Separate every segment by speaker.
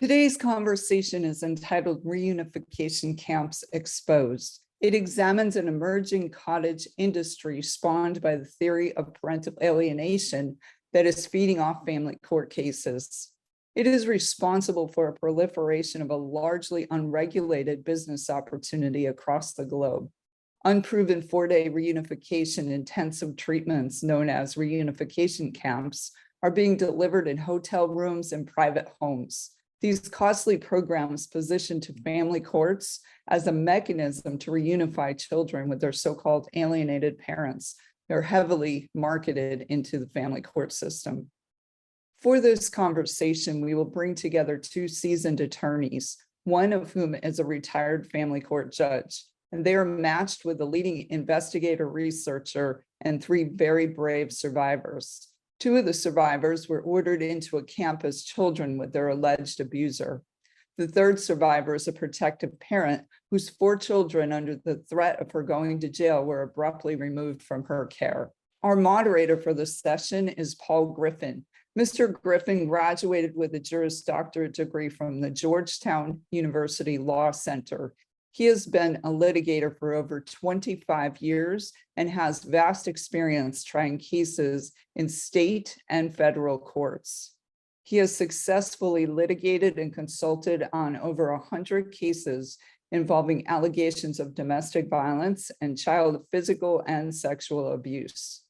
Speaker 1: Today's conversation is entitled Reunification Camps Exposed. It examines an emerging cottage industry spawned by the theory of parental alienation that is feeding off family court cases. It is responsible for a proliferation of a largely unregulated business opportunity across the globe. Unproven 4-day reunification intensive treatments known as reunification camps are being delivered in hotel rooms and private homes. These costly programs position to family courts as a mechanism to reunify children with their so-called alienated parents. They're heavily marketed into the family court system. For this conversation, we will bring together two seasoned attorneys, one of whom is a retired family court judge, and they are matched with a leading investigator researcher and three very brave survivors. Two of the survivors were ordered into a camp as children with their alleged abuser. The third survivor is a protective parent whose 4 children, under the threat of her going to jail, were abruptly removed from her care. Our moderator for the session is Paul Griffin. Mr. Griffin graduated with a Juris Doctorate degree from the Georgetown University Law Center. He has been a litigator for over 25 years and has vast experience trying cases in state and federal courts. He has successfully litigated and consulted on over 100 cases involving allegations of domestic violence and child physical and sexual abuse.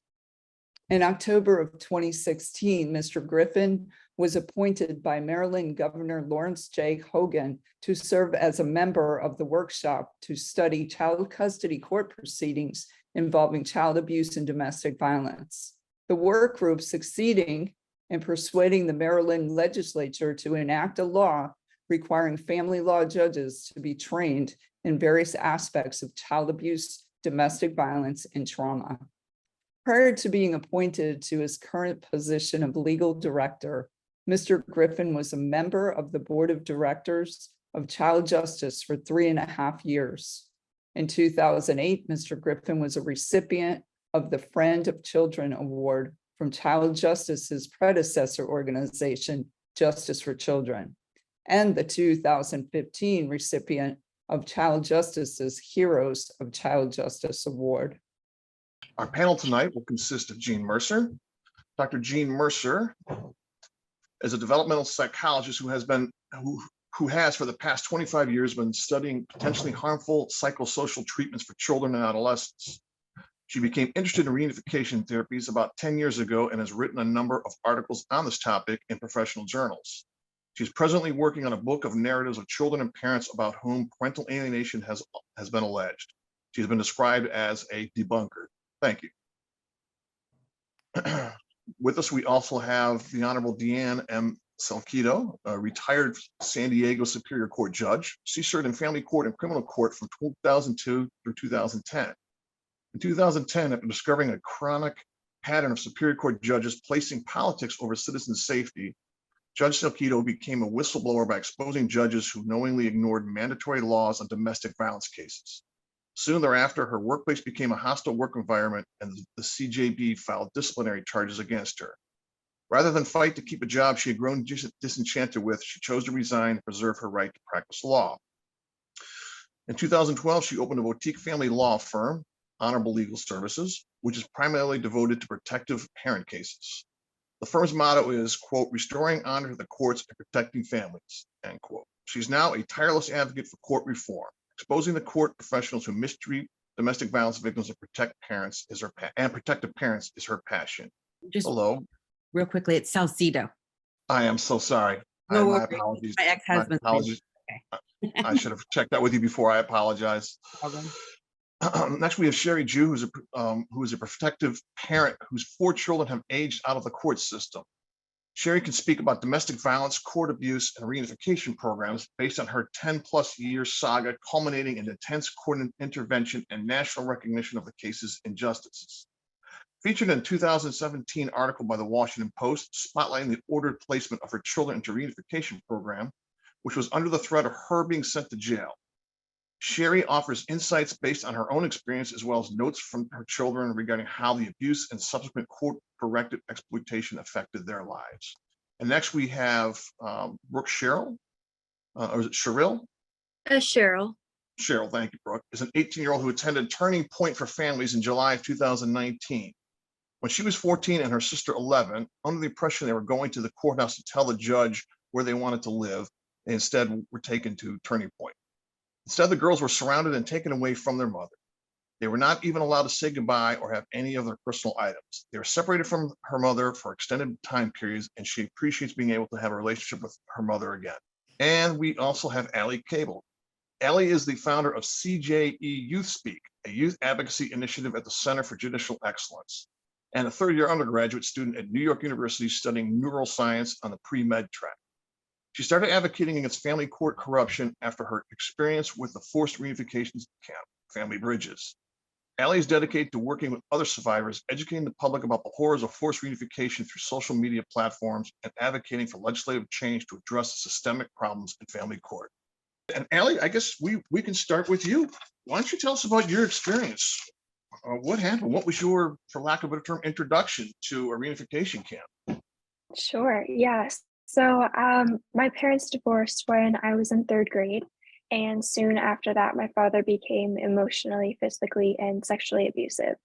Speaker 1: In October of 2016, Mr. Griffin was appointed by Maryland Governor Lawrence J. Hogan to serve as a member of the workshop to study child custody court proceedings involving child abuse and domestic violence. The work group succeeding in persuading the Maryland legislature to enact a law requiring family law judges to be trained in various aspects of child abuse, domestic violence, and trauma. Prior to being appointed to his current position of legal director, Mr. Griffin was a member of the board of directors of Child Justice for 3.5 years. In 2008, Mr. Griffin was a recipient of the Friend of Children Award from Child Justice's predecessor organization, Justice for Children, and the 2015 recipient of Child Justice's Heroes of Child Justice Award.
Speaker 2: Our panel tonight will consist of Jean Mercer. Dr. Jean Mercer is a developmental psychologist who has for the past 25 years been studying potentially harmful psychosocial treatments for children and adolescents. She became interested in reunification therapies about 10 years ago and has written a number of articles on this topic in professional journals. She's presently working on a book of narratives of children and parents about whom parental alienation has been alleged. She's been described as a debunker. Thank you. With us, we also have the Honorable Deanne M. Salcido, a retired San Diego Superior Court judge. She served in family court and criminal court from 2002 through 2010. In 2010, after discovering a chronic pattern of Superior Court judges placing politics over citizen safety, Judge Salcido became a whistleblower by exposing judges who knowingly ignored mandatory laws on domestic violence cases. Soon thereafter, her workplace became a hostile work environment and the CJB filed disciplinary charges against her. Rather than fight to keep a job she had grown disenchanted with, she chose to resign and preserve her right to practice law. In 2012, she opened a boutique family law firm, Honorable Legal Services, which is primarily devoted to protective parent cases. The firm's motto is, quote, restoring honor to the courts and protecting families, end quote. She's now a tireless advocate for court reform. Exposing the court professionals who mistreat domestic violence victims and protective parents is her passion.
Speaker 3: Just
Speaker 2: hello.
Speaker 3: Real quickly, it's Salcido.
Speaker 2: I am so sorry.
Speaker 3: No
Speaker 2: my
Speaker 3: worries.
Speaker 2: apologies.
Speaker 3: My ex-husband.
Speaker 2: Okay. I should have checked that with you before. I apologize. Next, we have Sherry Jew, who is a protective parent whose 4 children have aged out of the court system. Sherry can speak about domestic violence, court abuse, and reunification programs based on her 10+ year saga, culminating in intense court intervention and national recognition of the case's injustices. Featured in a 2017 article by the Washington Post, spotlighting the ordered placement of her children into reunification program, which was under the threat of her being sent to jail. Sherry offers insights based on her own experience, as well as notes from her children regarding how the abuse and subsequent court-corrected exploitation affected their lives. And next we have Brooke Sherrill, or is it Cheryl?
Speaker 4: Cheryl.
Speaker 2: Cheryl, thank you, Brooke, is an 18-year-old who attended Turning Point for Families in July of 2019. When she was 14 and her sister 11, under the impression they were going to the courthouse to tell the judge where they wanted to live, they instead were taken to Turning Point. Instead, the girls were surrounded and taken away from their mother. They were not even allowed to say goodbye or have any of their personal items. They were separated from her mother for extended time periods, and she appreciates being able to have a relationship with her mother again. And we also have Allie Cable. Allie is the founder of CJE Youth Speak, a youth advocacy initiative at the Center for Judicial Excellence, and a third-year undergraduate student at New York University studying neuroscience on the pre-med track. She started advocating against family court corruption after her experience with the forced reunification camp, Family Bridges. Allie is dedicated to working with other survivors, educating the public about the horrors of forced reunification through social media platforms, and advocating for legislative change to address the systemic problems in family court. And Allie, I guess we can start with you. Why don't you tell us about your experience? What happened? What was your, for lack of a better term, introduction to a reunification camp?
Speaker 5: Sure, yes. So my parents divorced when I was in third grade. And soon after that, my father became emotionally, physically, and sexually abusive.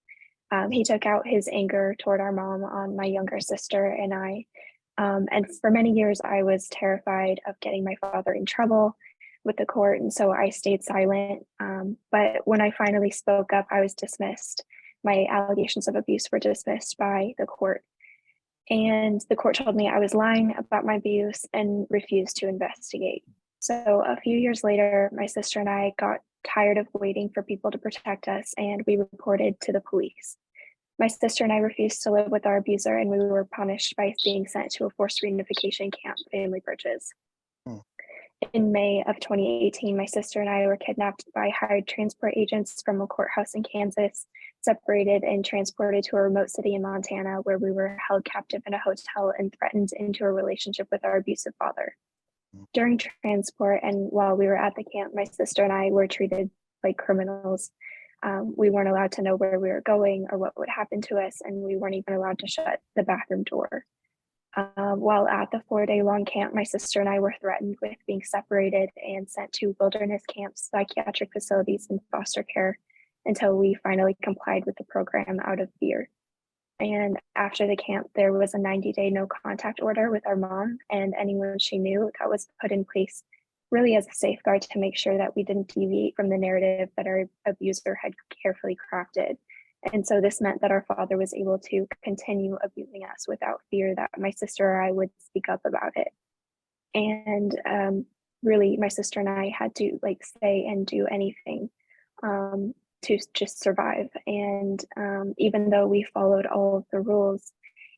Speaker 5: He took out his anger toward our mom on my younger sister and I. And for many years, I was terrified of getting my father in trouble with the court. And so I stayed silent. But when I finally spoke up, I was dismissed. My allegations of abuse were dismissed by the court. And the court told me I was lying about my abuse and refused to investigate. So a few years later, my sister and I got tired of waiting for people to protect us, and we reported to the police. My sister and I refused to live with our abuser, and we were punished by being sent to a forced reunification camp, Family Bridges. In May of 2018, my sister and I were kidnapped by hired transport agents from a courthouse in Kansas, separated and transported to a remote city in Montana, where we were held captive in a hotel and threatened into a relationship with our abusive father. During transport and while we were at the camp, my sister and I were treated like criminals. We weren't allowed to know where we were going or what would happen to us, and we weren't even allowed to shut the bathroom door. While at the 4-day-long camp, my sister and I were threatened with being separated and sent to wilderness camps, psychiatric facilities, and foster care until we finally complied with the program out of fear. And after the camp, there was a 90-day no contact order with our mom and anyone she knew that was put in place really as a safeguard to make sure that we didn't deviate from the narrative that our abuser had carefully crafted. And so this meant that our father was able to continue abusing us without fear that my sister or I would speak up about it. And really, my sister and I had to say and do anything to just survive. And even though we followed all of the rules,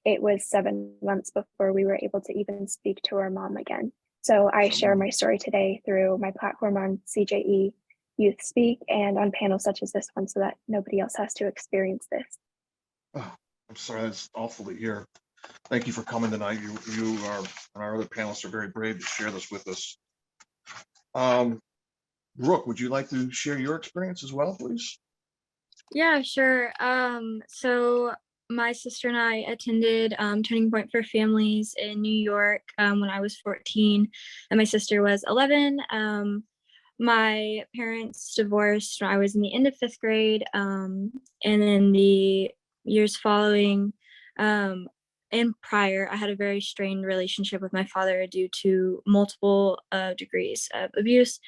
Speaker 5: it was 7 months before we were able to even speak to our mom again. So I share my story today through my platform on CJE Youth Speak and on panels such as this one so that nobody else has to experience this.
Speaker 2: Oh, I'm sorry, that's awful to hear. Thank you for coming tonight. You are, and our other panelists are very brave to share this with us. Brooke, would you like to share your experience as well, please?
Speaker 4: Yeah, sure. So my sister and I attended Turning Point for Families in New York when I was 14 and my sister was 11. My parents divorced when I was in the end of 5th grade, and in the years following and prior, I had a very strained relationship with my father due to multiple degrees of abuse,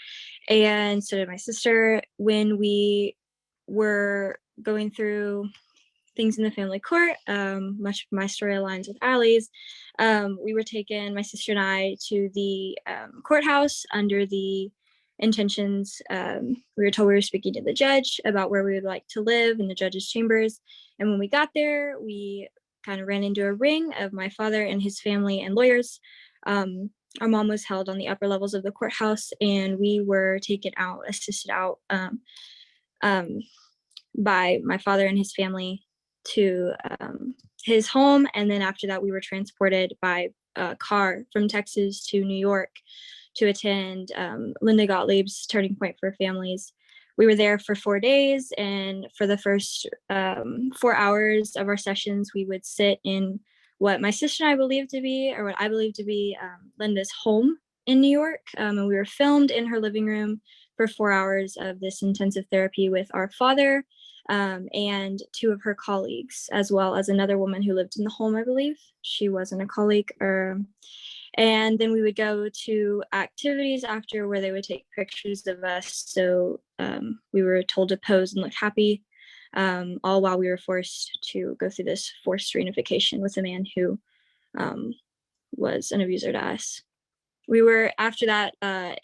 Speaker 4: and so did my sister. When we were going through things in the family court, much of my story aligns with Allie's, we were taken, my sister and I, to the courthouse under the intentions. We were told we were speaking to the judge about where we would like to live in the judge's chambers. And when we got there, we kind of ran into a ring of my father and his family and lawyers. Our mom was held on the upper levels of the courthouse, and we were taken out, assisted out by my father and his family to his home. And then after that, we were transported by car from Texas to New York to attend Linda Gottlieb's Turning Point for Families. We were there for 4 days, and for the first 4 hours of our sessions, we would sit in what my sister and I believed to be, or what I believe to be, Linda's home in New York, and we were filmed in her living room for 4 hours of this intensive therapy with our father and 2 of her colleagues, as well as another woman who lived in the home, I believe. She wasn't a colleague. And then we would go to activities after where they would take pictures of us. So we were told to pose and look happy, all while we were forced to go through this forced reunification with a man who was an abuser to us. We were, after that,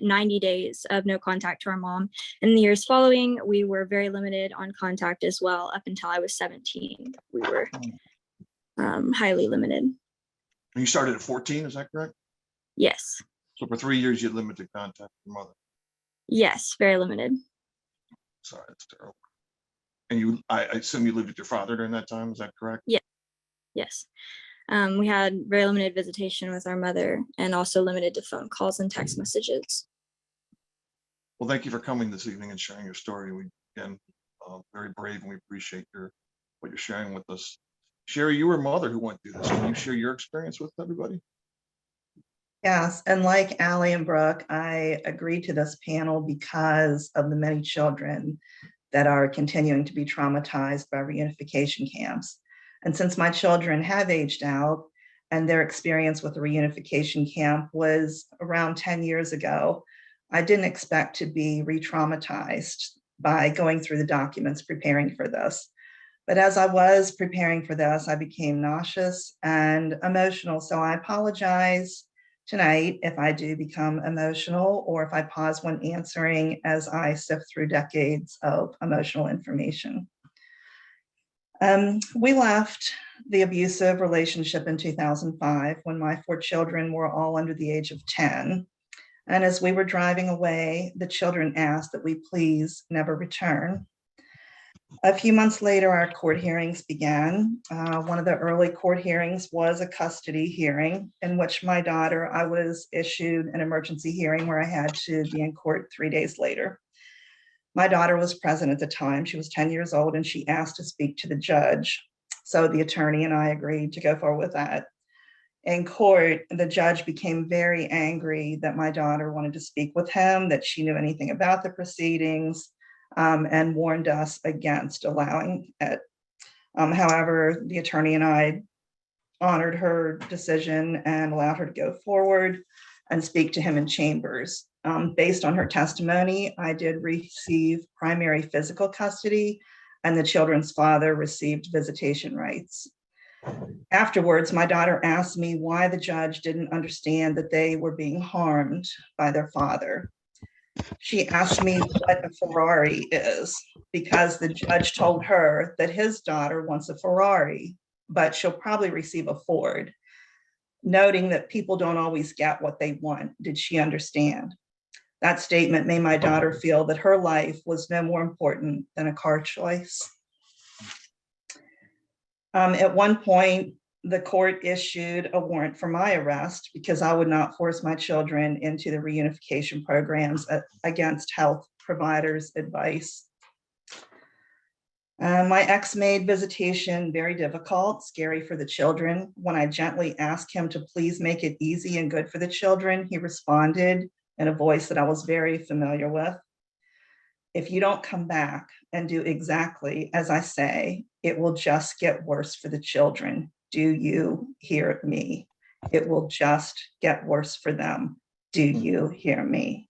Speaker 4: 90 days of no contact to our mom. In the years following, we were very limited on contact as well. Up until I was 17, we were highly limited.
Speaker 2: And you started at 14, is that correct?
Speaker 4: Yes.
Speaker 2: So for 3 years, you had limited contact with your mother.
Speaker 4: Yes, very limited.
Speaker 2: Sorry, that's terrible. And I assume you lived with your father during that time, is that correct?
Speaker 4: Yeah. Yes. We had very limited visitation with our mother and also limited to phone calls and text messages.
Speaker 2: Well, thank you for coming this evening and sharing your story. We, again, very brave, and we appreciate what you're sharing with us. Sherry, you were a mother who went through this. Can you share your experience with everybody?
Speaker 6: Yes, and like Allie and Brooke, I agreed to this panel because of the many children that are continuing to be traumatized by reunification camps. And since my children have aged out and their experience with the reunification camp was around 10 years ago, I didn't expect to be re-traumatized by going through the documents preparing for this. But as I was preparing for this, I became nauseous and emotional. So I apologize tonight if I do become emotional or if I pause when answering as I sift through decades of emotional information. We left the abusive relationship in 2005 when my 4 children were all under the age of 10. And as we were driving away, the children asked that we please never return. A few months later, our court hearings began. One of the early court hearings was a custody hearing in which my daughter, I was issued an emergency hearing where I had to be in court 3 days later. My daughter was present at the time. She was 10 years old and she asked to speak to the judge. So the attorney and I agreed to go forward with that. In court, the judge became very angry that my daughter wanted to speak with him, that she knew anything about the proceedings, and warned us against allowing it. However, the attorney and I honored her decision and allowed her to go forward and speak to him in chambers. Based on her testimony, I did receive primary physical custody and the children's father received visitation rights. Afterwards, my daughter asked me why the judge didn't understand that they were being harmed by their father. She asked me what a Ferrari is because the judge told her that his daughter wants a Ferrari, but she'll probably receive a Ford. Noting that people don't always get what they want, did she understand? That statement made my daughter feel that her life was no more important than a car choice. At one point, the court issued a warrant for my arrest because I would not force my children into the reunification programs against health providers' advice. My ex made visitation very difficult, scary for the children. When I gently asked him to please make it easy and good for the children, he responded in a voice that I was very familiar with. If you don't come back and do exactly as I say, it will just get worse for the children. Do you hear me? It will just get worse for them. Do you hear me?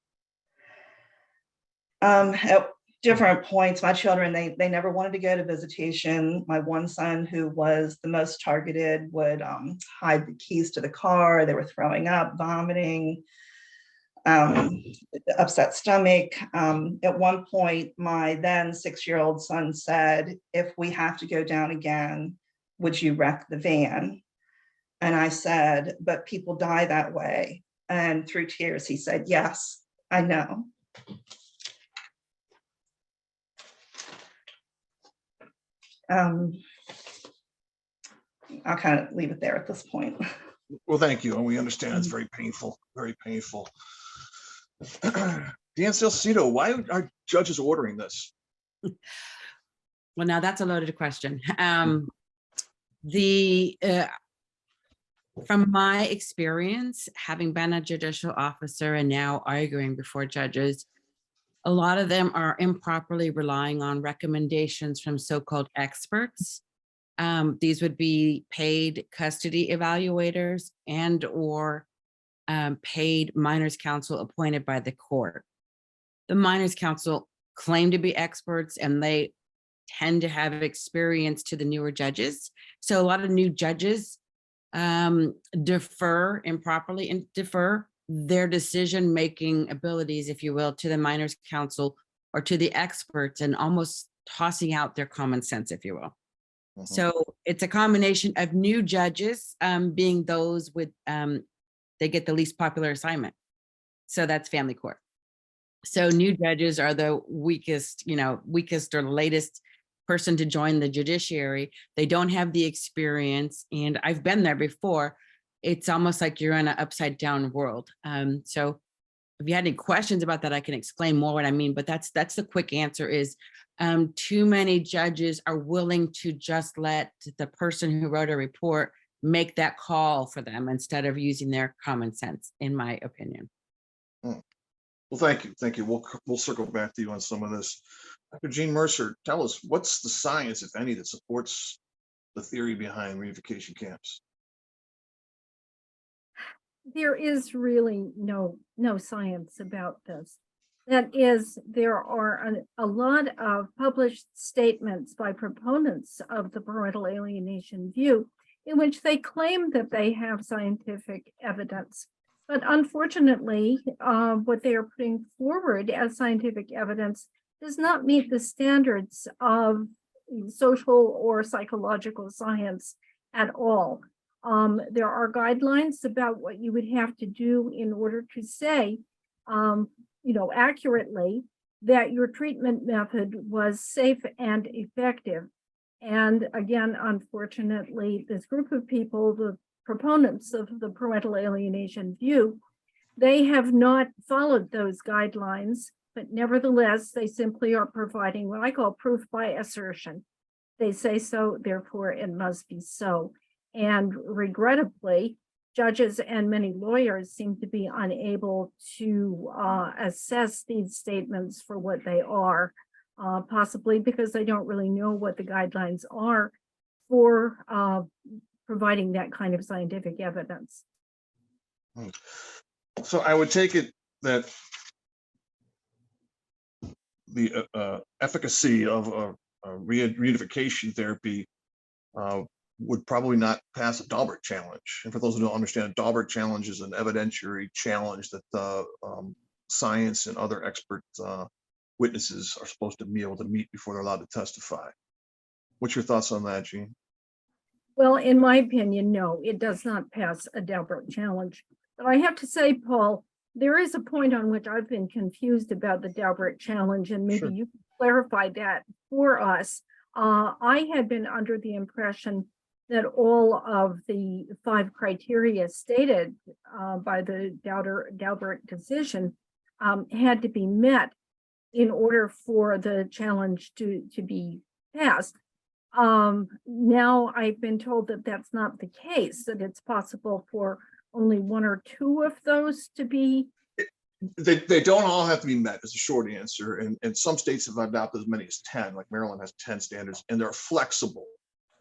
Speaker 6: At different points, my children, they never wanted to go to visitation. My one son, who was the most targeted, would hide the keys to the car. They were throwing up, vomiting, upset stomach. At one point, my then 6-year-old son said, if we have to go down again, would you wreck the van? And I said, but people die that way. And through tears, he said, yes, I know. I'll kind of leave it there at this point.
Speaker 2: Well, thank you. And we understand it's very painful, very painful. Dan Salcido, why are judges ordering this?
Speaker 3: Well, now that's a loaded question. From my experience, having been a judicial officer and now arguing before judges, a lot of them are improperly relying on recommendations from so-called experts. These would be paid custody evaluators and or paid minors counsel appointed by the court. The minors counsel claim to be experts and they tend to have experience to the newer judges. So a lot of new judges defer improperly and defer their decision-making abilities, if you will, to the minors counsel or to the experts, and almost tossing out their common sense, if you will. So it's a combination of new judges being those with, they get the least popular assignment. So that's family court. So new judges are the weakest, weakest or latest person to join the judiciary. They don't have the experience, and I've been there before. It's almost like you're in an upside down world. So if you had any questions about that, I can explain more what I mean, but that's the quick answer is too many judges are willing to just let the person who wrote a report make that call for them instead of using their common sense, in my opinion.
Speaker 2: Well, thank you. Thank you. We'll circle back to you on some of this. Dr. Jean Mercer, tell us, what's the science, if any, that supports the theory behind reunification camps?
Speaker 7: There is really no science about this. That is, there are a lot of published statements by proponents of the parental alienation view in which they claim that they have scientific evidence. But unfortunately, what they are putting forward as scientific evidence does not meet the standards of social or psychological science at all. There are guidelines about what you would have to do in order to say, accurately that your treatment method was safe and effective. And again, unfortunately, this group of people, the proponents of the parental alienation view, they have not followed those guidelines, but nevertheless, they simply are providing what I call proof by assertion. They say so, therefore it must be so. And regrettably, judges and many lawyers seem to be unable to assess these statements for what they are, possibly because they don't really know what the guidelines are for providing that kind of scientific evidence.
Speaker 2: So I would take it that the efficacy of reunification therapy would probably not pass a Daubert challenge. And for those who don't understand, a Daubert challenge is an evidentiary challenge that science and other expert witnesses are supposed to be able to meet before they're allowed to testify. What's your thoughts on that, Jean?
Speaker 7: Well, in my opinion, no, it does not pass a Daubert challenge. But I have to say, Paul, there is a point on which I've been confused about the Daubert challenge, and maybe you can clarify that for us. I had been under the impression that all of the 5 criteria stated by the Daubert decision had to be met in order for the challenge to be passed. Now I've been told that that's not the case, that it's possible for only 1 or 2 of those to be.
Speaker 2: They don't all have to be met, is a short answer. And some states have adopted as many as 10, like Maryland has 10 standards, and they're flexible.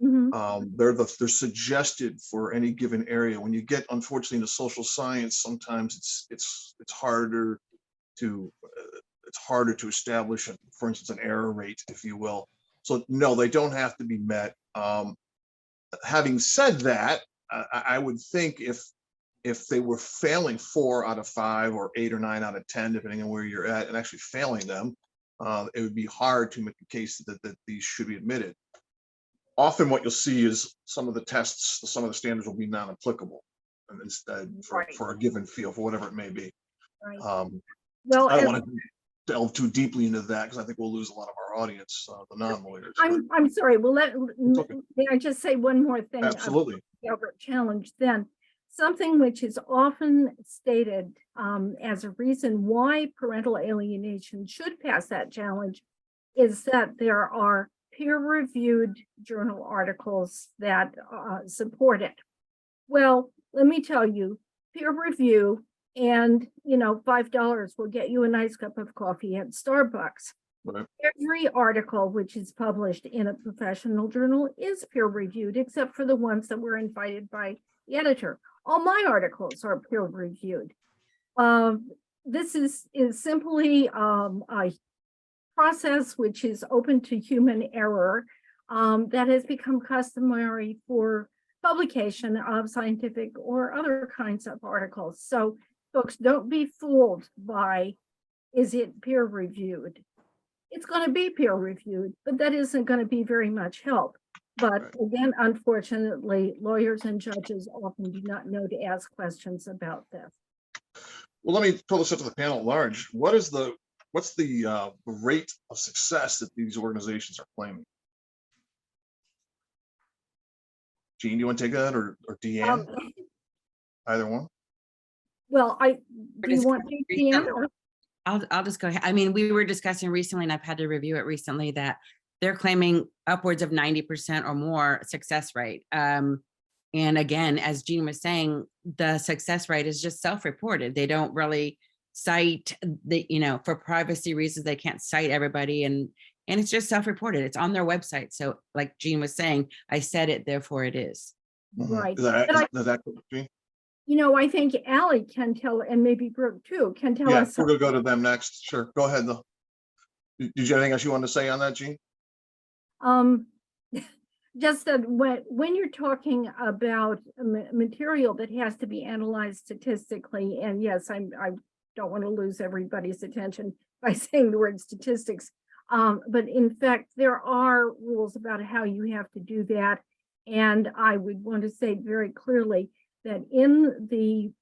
Speaker 2: They're suggested for any given area. When you get, unfortunately, into social science, sometimes it's harder to establish, for instance, an error rate, if you will. So no, they don't have to be met. Having said that, I would think if they were failing 4 out of 5 or 8 or 9 out of 10, depending on where you're at, and actually failing them, it would be hard to make the case that these should be admitted. Often what you'll see is some of the tests, some of the standards will be non-applicable instead for a given field, for whatever it may be.
Speaker 7: Right.
Speaker 2: Well, I don't want to delve too deeply into that because I think we'll lose a lot of our audience, the non-lawyers.
Speaker 7: I'm sorry. Well, may I just say one more thing?
Speaker 2: Absolutely.
Speaker 7: Daubert challenge then. Something which is often stated as a reason why parental alienation should pass that challenge is that there are peer-reviewed journal articles that support it. Well, let me tell you, peer review and, $5 will get you a nice cup of coffee at Starbucks.
Speaker 2: Right.
Speaker 7: Every article which is published in a professional journal is peer reviewed, except for the ones that were invited by the editor. All my articles are peer reviewed. This is simply a process which is open to human error that has become customary for publication of scientific or other kinds of articles. So folks, don't be fooled by, is it peer reviewed? It's going to be peer reviewed, but that isn't going to be very much help. But again, unfortunately, lawyers and judges often do not know to ask questions about this.
Speaker 2: Well, let me throw this up to the panel at large. What's the rate of success that these organizations are claiming? Jean, do you want to take that, or Deanne? Either one.
Speaker 7: Well, do you want to, Deanne?
Speaker 3: I'll just go ahead. I mean, we were discussing recently, and I've had to review it recently, that they're claiming upwards of 90% or more success rate. And again, as Jean was saying, the success rate is just self-reported. They don't really cite for privacy reasons, they can't cite everybody, and it's just self-reported. It's on their website. So like Jean was saying, I said it, therefore it is.
Speaker 7: Right.
Speaker 2: Is that Jean?
Speaker 7: I think Allie can tell, and maybe Brooke too, can tell us.
Speaker 2: We're gonna go to them next. Sure, go ahead though. Did you have anything else you wanted to say on that, Jean?
Speaker 7: Just that when you're talking about material that has to be analyzed statistically, and yes, I don't want to lose everybody's attention by saying the word statistics, but in fact, there are rules about how you have to do that. And I would want to say very clearly that in the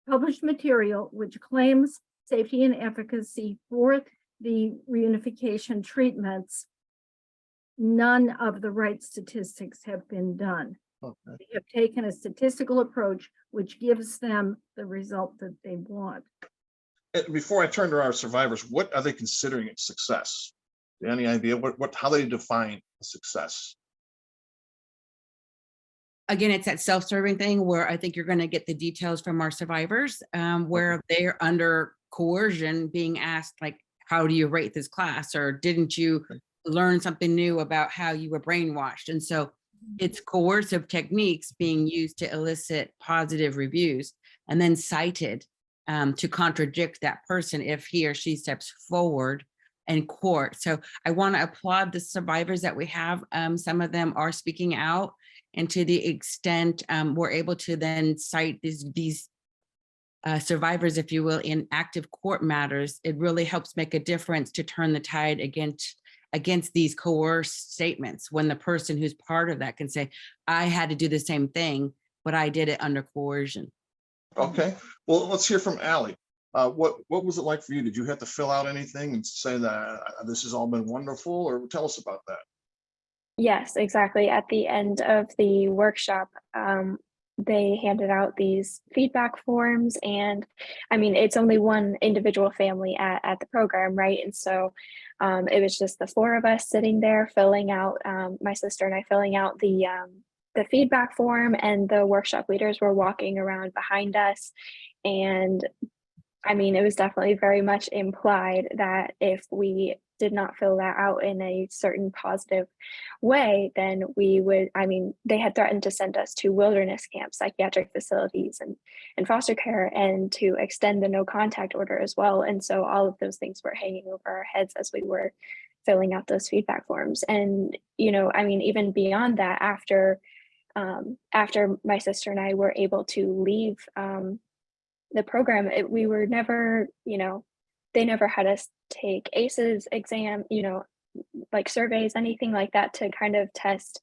Speaker 7: published material, which claims safety and efficacy for the reunification treatments, none of the right statistics have been done.
Speaker 2: Okay.
Speaker 7: They have taken a statistical approach which gives them the result that they want.
Speaker 2: Before I turn to our survivors, what are they considering a success? Any idea how they define success?
Speaker 3: Again, it's that self-serving thing where I think you're going to get the details from our survivors, where they're under coercion being asked, like, how do you rate this class? Or didn't you learn something new about how you were brainwashed? And so it's coercive techniques being used to elicit positive reviews and then cited to contradict that person if he or she steps forward in court. So I want to applaud the survivors that we have. Some of them are speaking out, and to the extent we're able to then cite these survivors, if you will, in active court matters, it really helps make a difference to turn the tide against these coerced statements, when the person who's part of that can say, I had to do the same thing, but I did it under coercion.
Speaker 2: Okay, well, let's hear from Allie. What was it like for you? Did you have to fill out anything and say that this has all been wonderful, or tell us about that?
Speaker 5: Yes, exactly. At the end of the workshop, they handed out these feedback forms, and I mean, it's only one individual family at the program, right? And so it was just the four of us sitting there filling out, my sister and I filling out the feedback form, and the workshop leaders were walking around behind us. And I mean, it was definitely very much implied that if we did not fill that out in a certain positive way, then we would, I mean, they had threatened to send us to wilderness camps, psychiatric facilities, and foster care, and to extend the no contact order as well. And so all of those things were hanging over our heads as we were filling out those feedback forms. And, I mean, even beyond that, after my sister and I were able to leave the program, we were never, they never had us take ACEs exam, like surveys, anything like that, to kind of test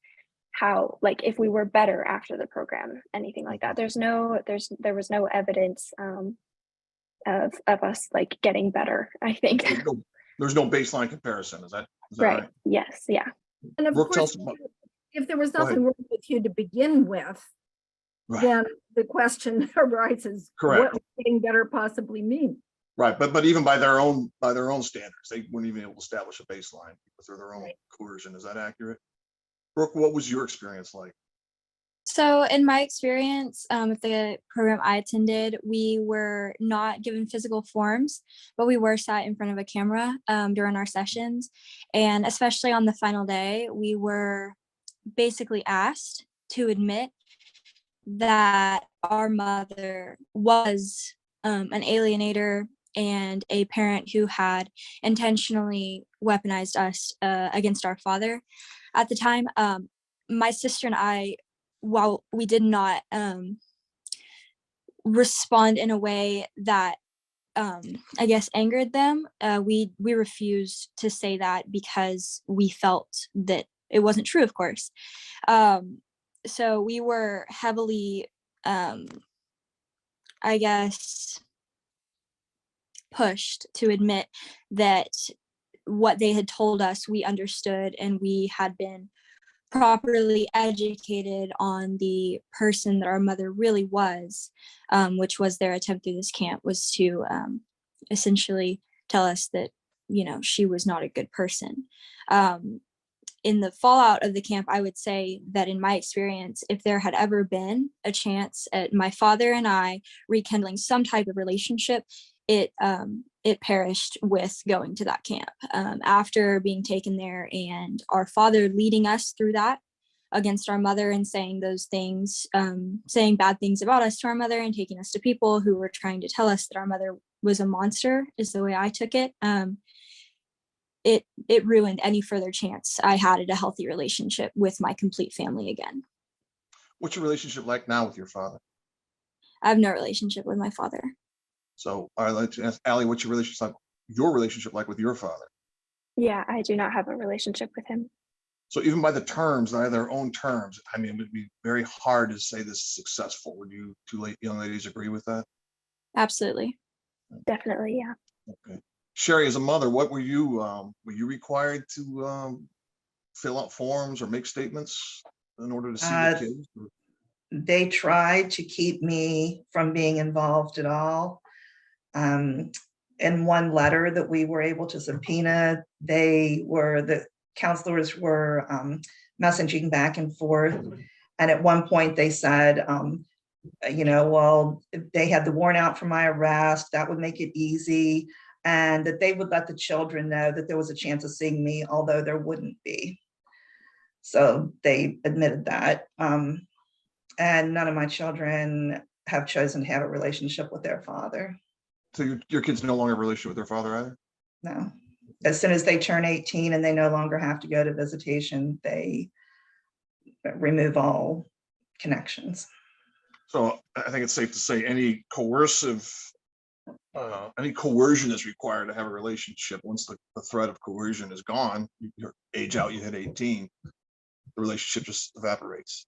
Speaker 5: how, like, if we were better after the program, anything like that. There was no evidence of us like getting better, I think.
Speaker 2: There's no baseline comparison. Is that right?
Speaker 5: Yes. Yeah.
Speaker 7: And of course, if there was nothing wrong with you to begin with, then the question arises, what would getting better possibly mean?
Speaker 2: Right, but even by their own standards, they weren't even able to establish a baseline because they're their own coercion. Is that accurate? Brooke, what was your experience like?
Speaker 4: So in my experience with the program I attended, we were not given physical forms, but we were sat in front of a camera during our sessions. And especially on the final day, we were basically asked to admit that our mother was an alienator and a parent who had intentionally weaponized us against our father. At the time, my sister and I, while we did not respond in a way that I guess angered them, we refused to say that because we felt that it wasn't true, of course. So we were heavily, I guess, pushed to admit that what they had told us we understood, and we had been properly educated on the person that our mother really was, which was their attempt through this camp, was to essentially tell us that, you know, she was not a good person. In the fallout of the camp, I would say that in my experience, if there had ever been a chance at my father and I rekindling some type of relationship, it perished with going to that camp. After being taken there and our father leading us through that against our mother and saying those things, saying bad things about us to our mother and taking us to people who were trying to tell us that our mother was a monster, is the way I took it. It ruined any further chance I had at a healthy relationship with my complete family again.
Speaker 2: What's your relationship like now with your father?
Speaker 4: I have no relationship with my father.
Speaker 2: So I'd like to ask Allie, what's your relationship like with your father?
Speaker 5: Yeah, I do not have a relationship with him.
Speaker 2: So even by the terms, by their own terms, I mean, it would be very hard to say this is successful. Would you two young ladies agree with that?
Speaker 4: Absolutely.
Speaker 5: Definitely, yeah.
Speaker 2: Okay. Sherry, as a mother, what were you required to fill out forms or make statements in order to see the kids?
Speaker 6: They tried to keep me from being involved at all. In one letter that we were able to subpoena, the counselors were messaging back and forth. And at one point they said, you know, well, if they had the warrant out for my arrest, that would make it easy. And that they would let the children know that there was a chance of seeing me, although there wouldn't be. So they admitted that. And none of my children have chosen to have a relationship with their father.
Speaker 2: So your kids no longer have a relationship with their father either?
Speaker 6: No. As soon as they turn 18 and they no longer have to go to visitation, they remove all connections.
Speaker 2: So I think it's safe to say any coercion is required to have a relationship. Once the threat of coercion is gone, your age out, you hit 18, the relationship just evaporates.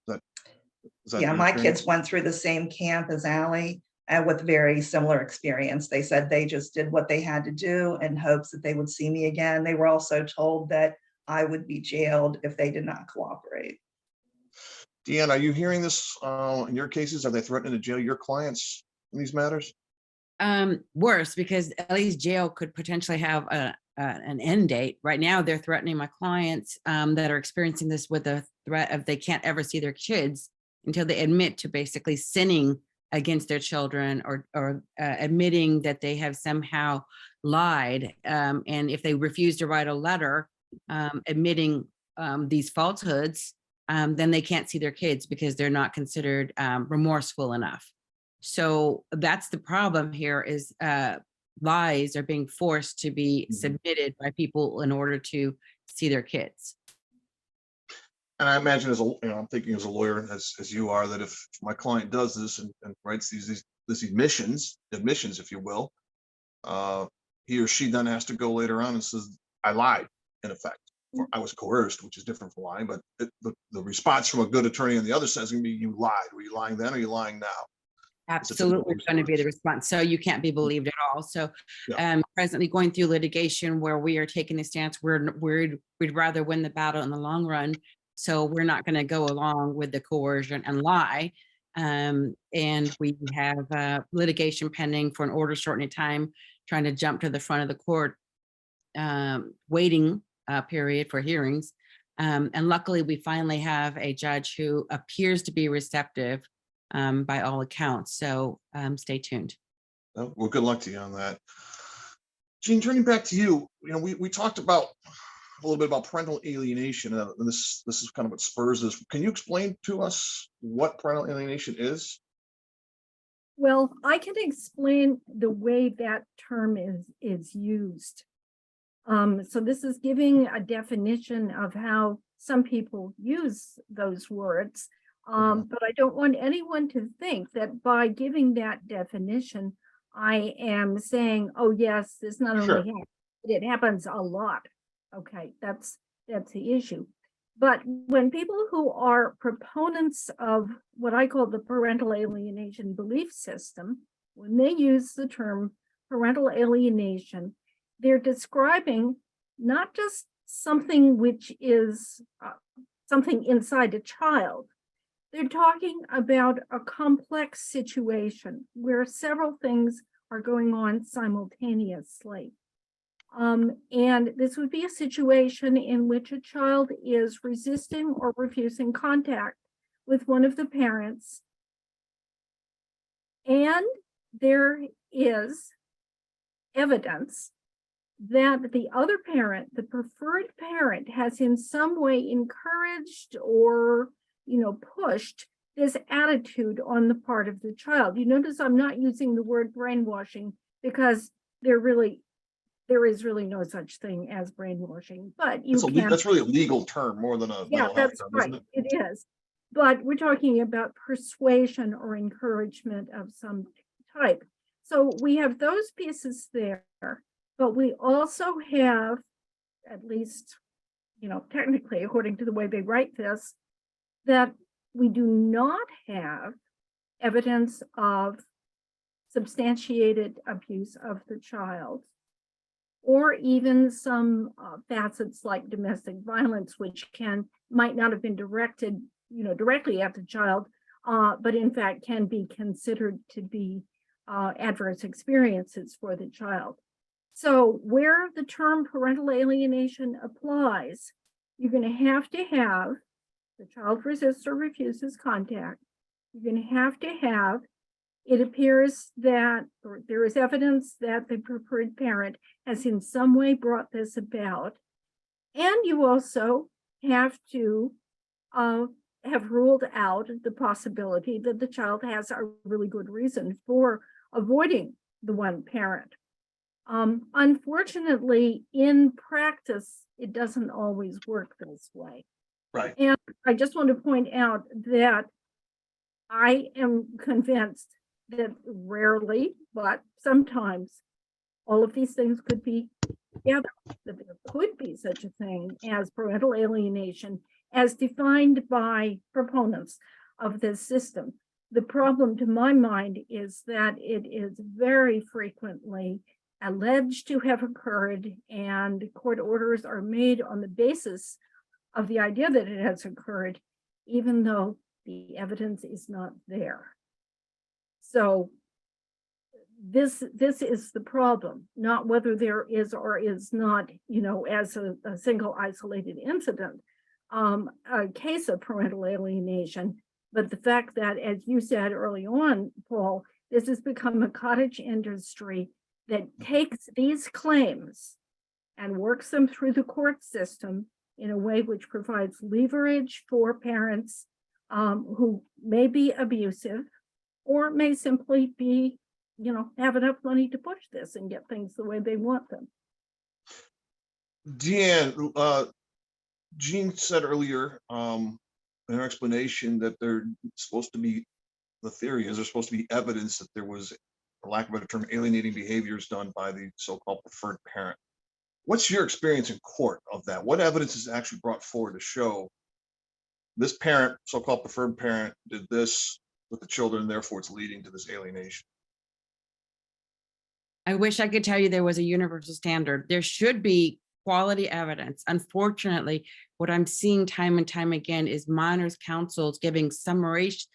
Speaker 2: Is that
Speaker 6: Yeah,
Speaker 2: your
Speaker 6: my
Speaker 2: experience?
Speaker 6: kids went through the same camp as Allie, and with very similar experience. They said they just did what they had to do in hopes that they would see me again. They were also told that I would be jailed if they did not cooperate.
Speaker 2: Deanne, are you hearing this in your cases? Are they threatening to jail your clients in these matters?
Speaker 3: Worse, because Ellie's jail could potentially have an end date. Right now, they're threatening my clients that are experiencing this with the threat of they can't ever see their kids until they admit to basically sinning against their children, or admitting that they have somehow lied. And if they refuse to write a letter admitting these falsehoods, then they can't see their kids because they're not considered remorseful enough. So that's the problem here, is lies are being forced to be submitted by people in order to see their kids.
Speaker 2: And I imagine, I'm thinking as a lawyer, as you are, that if my client does this and writes these admissions, if you will, he or she then has to go later on and says, I lied, in effect, or I was coerced, which is different from lying. But the response from a good attorney on the other side is going to be, you lied. Were you lying then, or are you lying now?
Speaker 3: Absolutely going to be the response. So you can't be believed at all. So presently going through litigation where we are taking a stance, we'd rather win the battle in the long run. So we're not going to go along with the coercion and lie. And we have litigation pending for an order shortening time, trying to jump to the front of the court, waiting period for hearings. And luckily, we finally have a judge who appears to be receptive by all accounts. So stay tuned.
Speaker 2: Well, good luck to you on that. Jean, turning back to you, we talked about a little bit about parental alienation, and this is kind of what spurs this. Can you explain to us what parental alienation is?
Speaker 7: Well, I can explain the way that term is used. So this is giving a definition of how some people use those words. But I don't want anyone to think that by giving that definition, I am saying, oh, yes, this not only happens, it happens a lot. Okay, that's the issue. But when people who are proponents of what I call the parental alienation belief system, when they use the term parental alienation, they're describing not just something which is something inside a child. They're talking about a complex situation where several things are going on simultaneously. And this would be a situation in which a child is resisting or refusing contact with one of the parents. And there is evidence that the other parent, the preferred parent, has in some way encouraged or pushed this attitude on the part of the child. You notice I'm not using the word brainwashing because there is really no such thing as brainwashing, but
Speaker 2: that's really a legal term more than a mental health term,
Speaker 7: right,
Speaker 2: isn't
Speaker 7: it is. But we're talking about persuasion or encouragement of some type. So we have those pieces there, but we also have, at least, technically, according to the way they write this, that we do not have evidence of substantiated abuse of the child, or even some facets like domestic violence, which might not have been directed, directly at the child, but in fact can be considered to be adverse experiences for the child. So where the term parental alienation applies, you're going to have the child resists or refuses contact. You're going to have, it appears that, or there is evidence that the preferred parent has in some way brought this about. And you also have to have ruled out the possibility that the child has a really good reason for avoiding the one parent. Unfortunately, in practice, it doesn't always work this way.
Speaker 2: Right.
Speaker 7: And I just want to point out that I am convinced that rarely, but sometimes, all of these things could be together, that there could be such a thing as parental alienation as defined by proponents of this system. The problem, to my mind, is that it is very frequently alleged to have occurred, and court orders are made on the basis of the idea that it has occurred, even though the evidence is not there. So this is the problem, not whether there is or is not, as a single isolated incident, a case of parental alienation, but the fact that, as you said early on, Paul, this has become a cottage industry that takes these claims and works them through the court system in a way which provides leverage for parents who may be abusive or may simply be, have enough money to push this and get things the way they want them.
Speaker 2: Deanne, Jean said earlier in her explanation that there's supposed to be evidence that there was, for lack of a better term, alienating behaviors done by the so-called preferred parent. What's your experience in court of that? What evidence is actually brought forward to show this parent, so-called preferred parent, did this with the children, therefore it's leading to this alienation?
Speaker 3: I wish I could tell you there was a universal standard. There should be quality evidence. Unfortunately, what I'm seeing time and time again is minors counsels giving summaries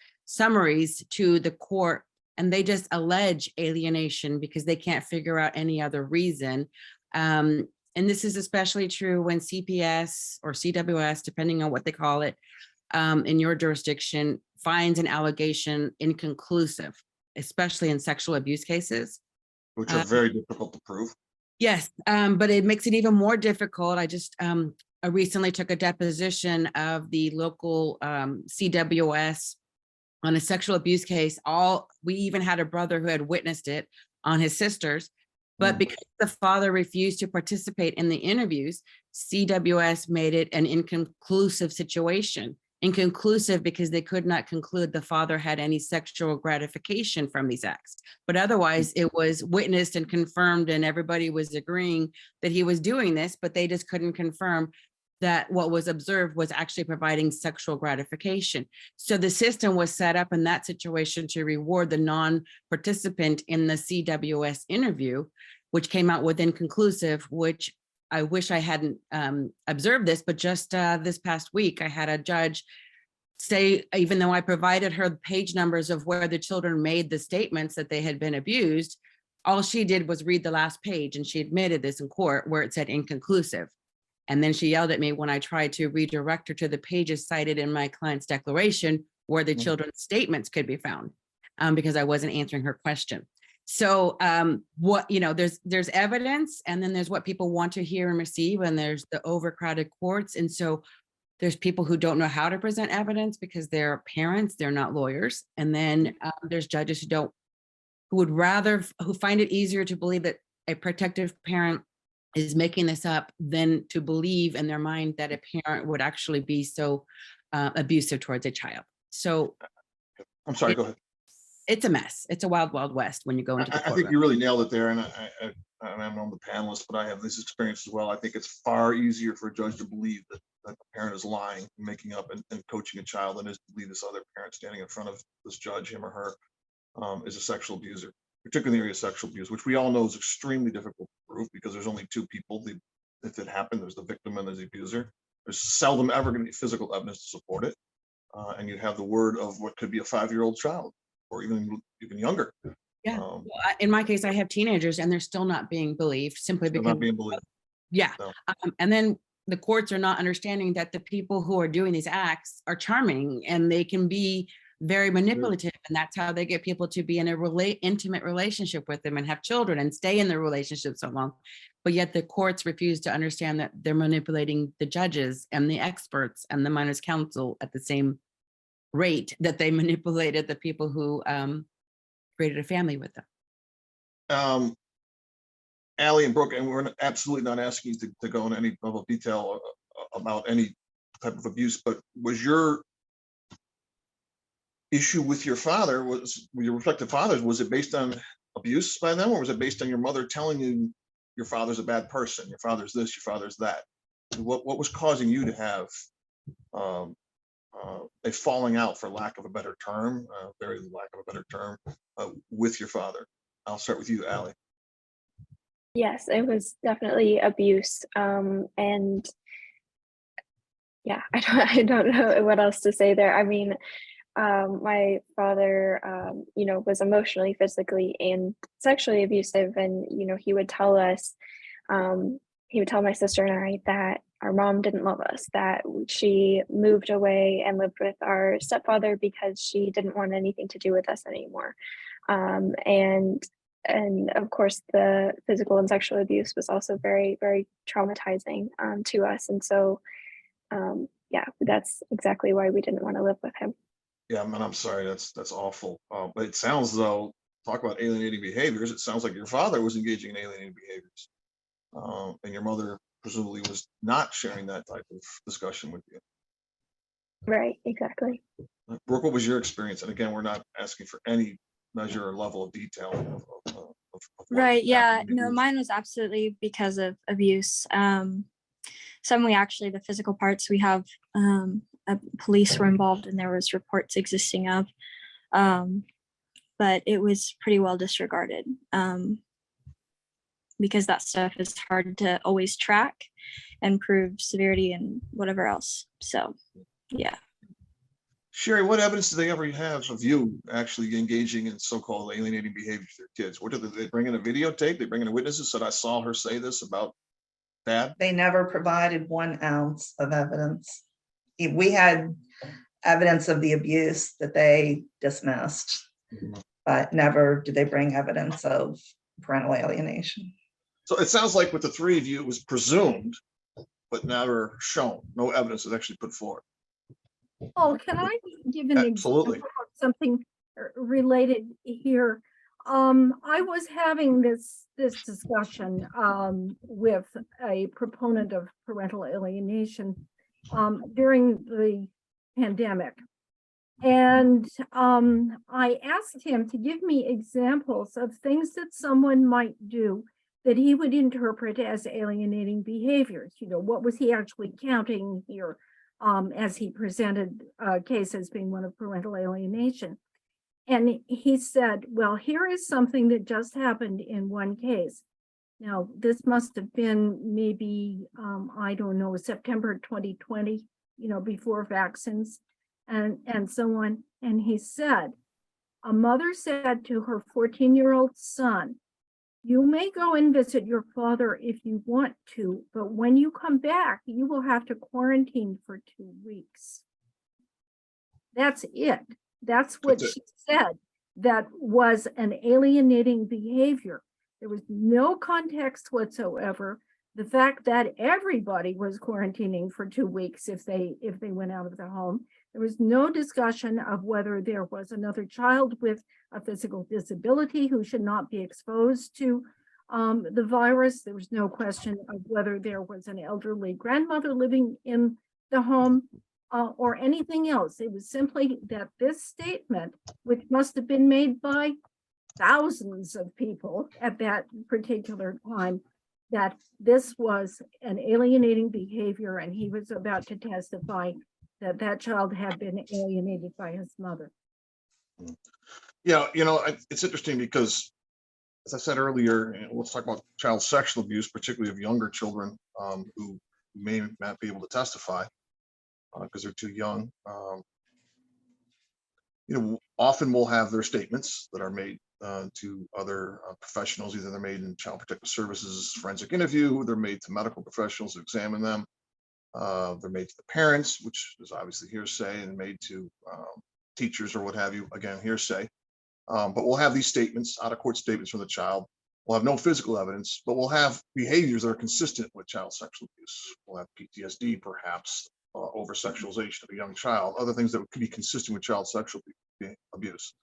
Speaker 3: to the court, and they just allege alienation because they can't figure out any other reason. and this is especially true when CPS or CWS, depending on what they call it, in your jurisdiction, finds an allegation inconclusive, especially in sexual abuse cases.
Speaker 2: Which are very difficult to prove.
Speaker 3: Yes, but it makes it even more difficult. I recently took a deposition of the local CWS on a sexual abuse case. We even had a brother who had witnessed it on his sisters, but because the father refused to participate in the interviews, CWS made it an inconclusive situation. Inconclusive because they could not conclude the father had any sexual gratification from these acts. But otherwise, it was witnessed and confirmed, and everybody was agreeing that he was doing this, but they just couldn't confirm that what was observed was actually providing sexual gratification. So the system was set up in that situation to reward the non-participant in the CWS interview, which came out with inconclusive, which I wish I hadn't observed this, but just this past week, I had a judge say, even though I provided her page numbers of where the children made the statements that they had been abused, all she did was read the last page, and she admitted this in court where it said inconclusive. And then she yelled at me when I tried to redirect her to the pages cited in my client's declaration where the children's statements could be found, because I wasn't answering her question. So there's evidence, and then there's what people want to hear and receive, and there's the overcrowded courts. And so there's people who don't know how to present evidence because they're parents, they're not lawyers. And then there's judges who find it easier to believe that a protective parent is making this up than to believe in their mind that a parent would actually be so abusive towards a child. So
Speaker 2: I'm sorry, go ahead.
Speaker 3: It's a mess. It's a wild, wild west when you go into the courtroom.
Speaker 2: I think you really nailed it there. And I'm on the panelist, but I have this experience as well. I think it's far easier for a judge to believe that the parent is lying, making up and coaching a child than it is to believe this other parent standing in front of this judge, him or her, is a sexual abuser, particularly in the area of sexual abuse, which we all know is extremely difficult to prove because there's only two people. If it happened, there's the victim and there's the abuser. There's seldom ever going to be physical evidence to support it. And you have the word of what could be a 5-year-old child, or even younger.
Speaker 3: Yeah. In my case, I have teenagers and they're still not being believed simply because
Speaker 2: not being believed.
Speaker 3: Yeah.
Speaker 2: No.
Speaker 3: And then the courts are not understanding that the people who are doing these acts are charming and they can be very manipulative. And that's how they get people to be in a intimate relationship with them and have children and stay in the relationship so long. But yet the courts refuse to understand that they're manipulating the judges and the experts and the minors counsel at the same rate that they manipulated the people who created a family with them.
Speaker 2: Allie and Brooke, and we're absolutely not asking you to go into any level of detail about any type of abuse, but was your issue with your father, with your respective fathers, was it based on abuse by them, or was it based on your mother telling you your father's a bad person, your father's this, your father's that? What was causing you to have a falling out, for lack of a better term, very lack of a better term, with your father? I'll start with you, Allie.
Speaker 5: Yes, it was definitely abuse. And yeah, I don't know what else to say there. I mean, my father, was emotionally, physically, and sexually abusive. And, he would tell us, he would tell my sister and I that our mom didn't love us, that she moved away and lived with our stepfather because she didn't want anything to do with us anymore. And of course, the physical and sexual abuse was also very, very traumatizing to us. And so, that's exactly why we didn't want to live with him.
Speaker 2: Yeah, man, I'm sorry, that's awful. But it sounds though, talk about alienating behaviors, it sounds like your father was engaging in alienating behaviors. And your mother presumably was not sharing that type of discussion with you.
Speaker 5: Right, exactly.
Speaker 2: Brooke, what was your experience? And again, we're not asking for any measure or level of detail of
Speaker 4: right, yeah, no, mine was absolutely because of abuse. The physical parts, we have police were involved and there was reports existing of, but it was pretty well disregarded because that stuff is hard to always track and prove severity and whatever else. So, yeah.
Speaker 2: Sherry, what evidence do they ever have of you actually engaging in so-called alienating behavior with your kids? What do they bring in a videotape? They bring in a witnesses said, I saw her say this about Dad?
Speaker 6: They never provided 1 ounce of evidence. We had evidence of the abuse that they dismissed, but never did they bring evidence of parental alienation.
Speaker 2: So it sounds like with the 3 of you, it was presumed, but never shown. No evidence was actually put forward.
Speaker 7: Oh, can I give an
Speaker 2: Absolutely.
Speaker 7: example of something related here? I was having this discussion with a proponent of parental alienation during the pandemic. And I asked him to give me examples of things that someone might do that he would interpret as alienating behaviors. You know, what was he actually counting here as he presented a case as being one of parental alienation? And he said, well, here is something that just happened in one case. Now, this must have been maybe, I don't know, September 2020, you know, before vaccines and so on. And he said, a mother said to her 14-year-old son, you may go and visit your father if you want to, but when you come back, you will have to quarantine for 2 weeks. That's it. That's what she said. That was an alienating behavior. There was no context whatsoever. The fact that everybody was quarantining for 2 weeks if they went out of the home. There was no discussion of whether there was another child with a physical disability who should not be exposed to the virus. There was no question of whether there was an elderly grandmother living in the home or anything else. It was simply that this statement, which must have been made by thousands of people at that particular time, that this was an alienating behavior, and he was about to testify that that child had been alienated by his mother.
Speaker 2: Yeah, you know, it's interesting because, as I said earlier, let's talk about child sexual abuse, particularly of younger children who may not be able to testify because they're too young. You know, often we'll have their statements that are made to other professionals. Either they're made in child protective services, forensic interview, they're made to medical professionals who examine them. They're made to the parents, which is obviously hearsay, and made to teachers or what have you, again, hearsay. But we'll have these statements, out of court statements from the child. We'll have no physical evidence, but we'll have behaviors that are consistent with child sexual abuse. We'll have PTSD, perhaps, over sexualization of a young child, other things that could be consistent with child sexual abuse.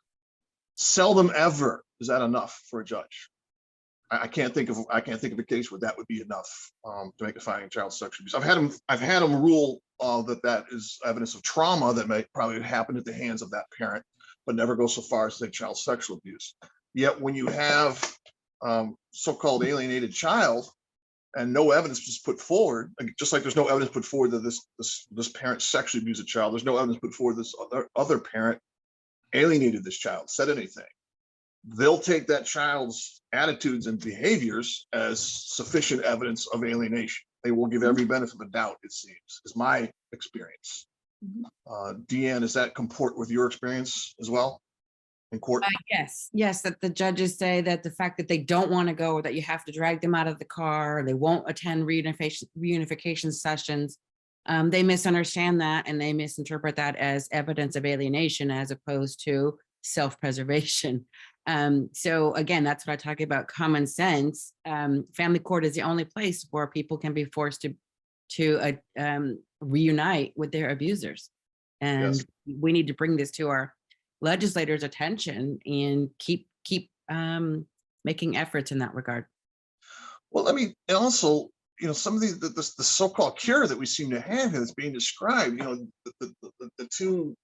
Speaker 2: Seldom ever is that enough for a judge. I can't think of a case where that would be enough to make a finding of child sexual abuse. I've had them rule that is evidence of trauma that may probably have happened at the hands of that parent, but never go so far as to say child sexual abuse. Yet when you have so-called alienated child and no evidence was put forward, just like there's no evidence put forward that this parent sexually abused a child, there's no evidence put forward this other parent alienated this child, said anything. They'll take that child's attitudes and behaviors as sufficient evidence of alienation. They will give every benefit of the doubt, it seems, is my experience. Deanne, does that comport with your experience as well in court?
Speaker 3: Yes, that the judges say that the fact that they don't want to go, or that you have to drag them out of the car, or they won't attend reunification sessions, they misunderstand that, and they misinterpret that as evidence of alienation as opposed to self-preservation. So again, that's what I talk about, common sense. Family court is the only place where people can be forced to reunite with their abusers. And
Speaker 2: Yes.
Speaker 3: we need to bring this to our legislators' attention and keep making efforts in that regard.
Speaker 2: Well, I mean, and also, you know, some of the so-called cure that we seem to have that's being described, you know, the two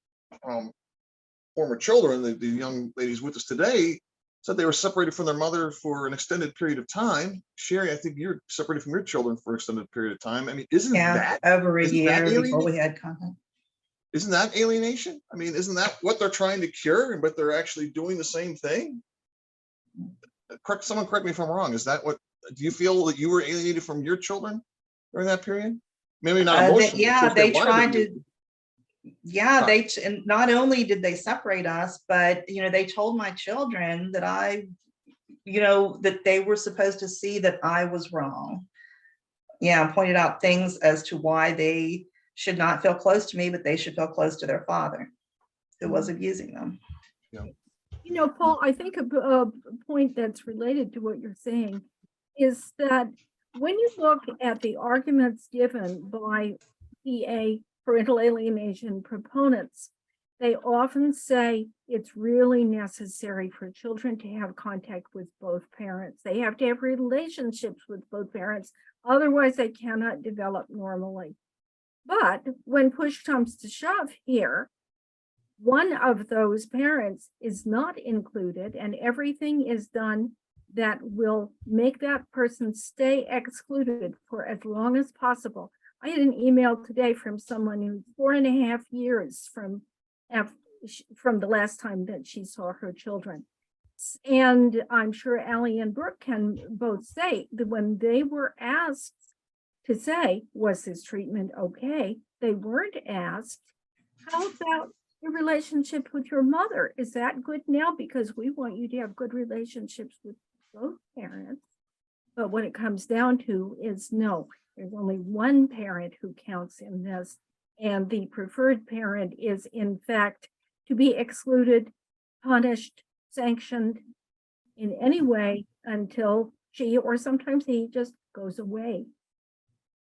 Speaker 2: former children, the young ladies with us today, said they were separated from their mother for an extended period of time. Sherry, I think you're separated from your children for an extended period of time. I mean, isn't that
Speaker 6: over a year before
Speaker 2: alienation?
Speaker 6: we had contact?
Speaker 2: Isn't that alienation? I mean, isn't that what they're trying to cure, but they're actually doing the same thing? Someone correct me if I'm wrong. Is that what, do you feel that you were alienated from your children during that period? Maybe not emotionally.
Speaker 6: They tried to. Yeah, and not only did they separate us, but, you know, they told my children that that they were supposed to see that I was wrong. yeah, pointed out things as to why they should not feel close to me, but they should feel close to their father who was abusing them.
Speaker 7: You know, Paul, I think a point that's related to what you're saying is that when you look at the arguments given by PA, parental alienation proponents, they often say it's really necessary for children to have contact with both parents. They have to have relationships with both parents, otherwise they cannot develop normally. But when push comes to shove here, one of those parents is not included and everything is done that will make that person stay excluded for as long as possible. I had an email today from someone who's 4.5 years from the last time that she saw her children. And I'm sure Allie and Brooke can both say that when they were asked to say, was this treatment okay? They weren't asked, how about your relationship with your mother? Is that good now? Because we want you to have good relationships with both parents. But what it comes down to is no, there's only one parent who counts in this. And the preferred parent is in fact to be excluded, punished, sanctioned in any way until she or sometimes he just goes away.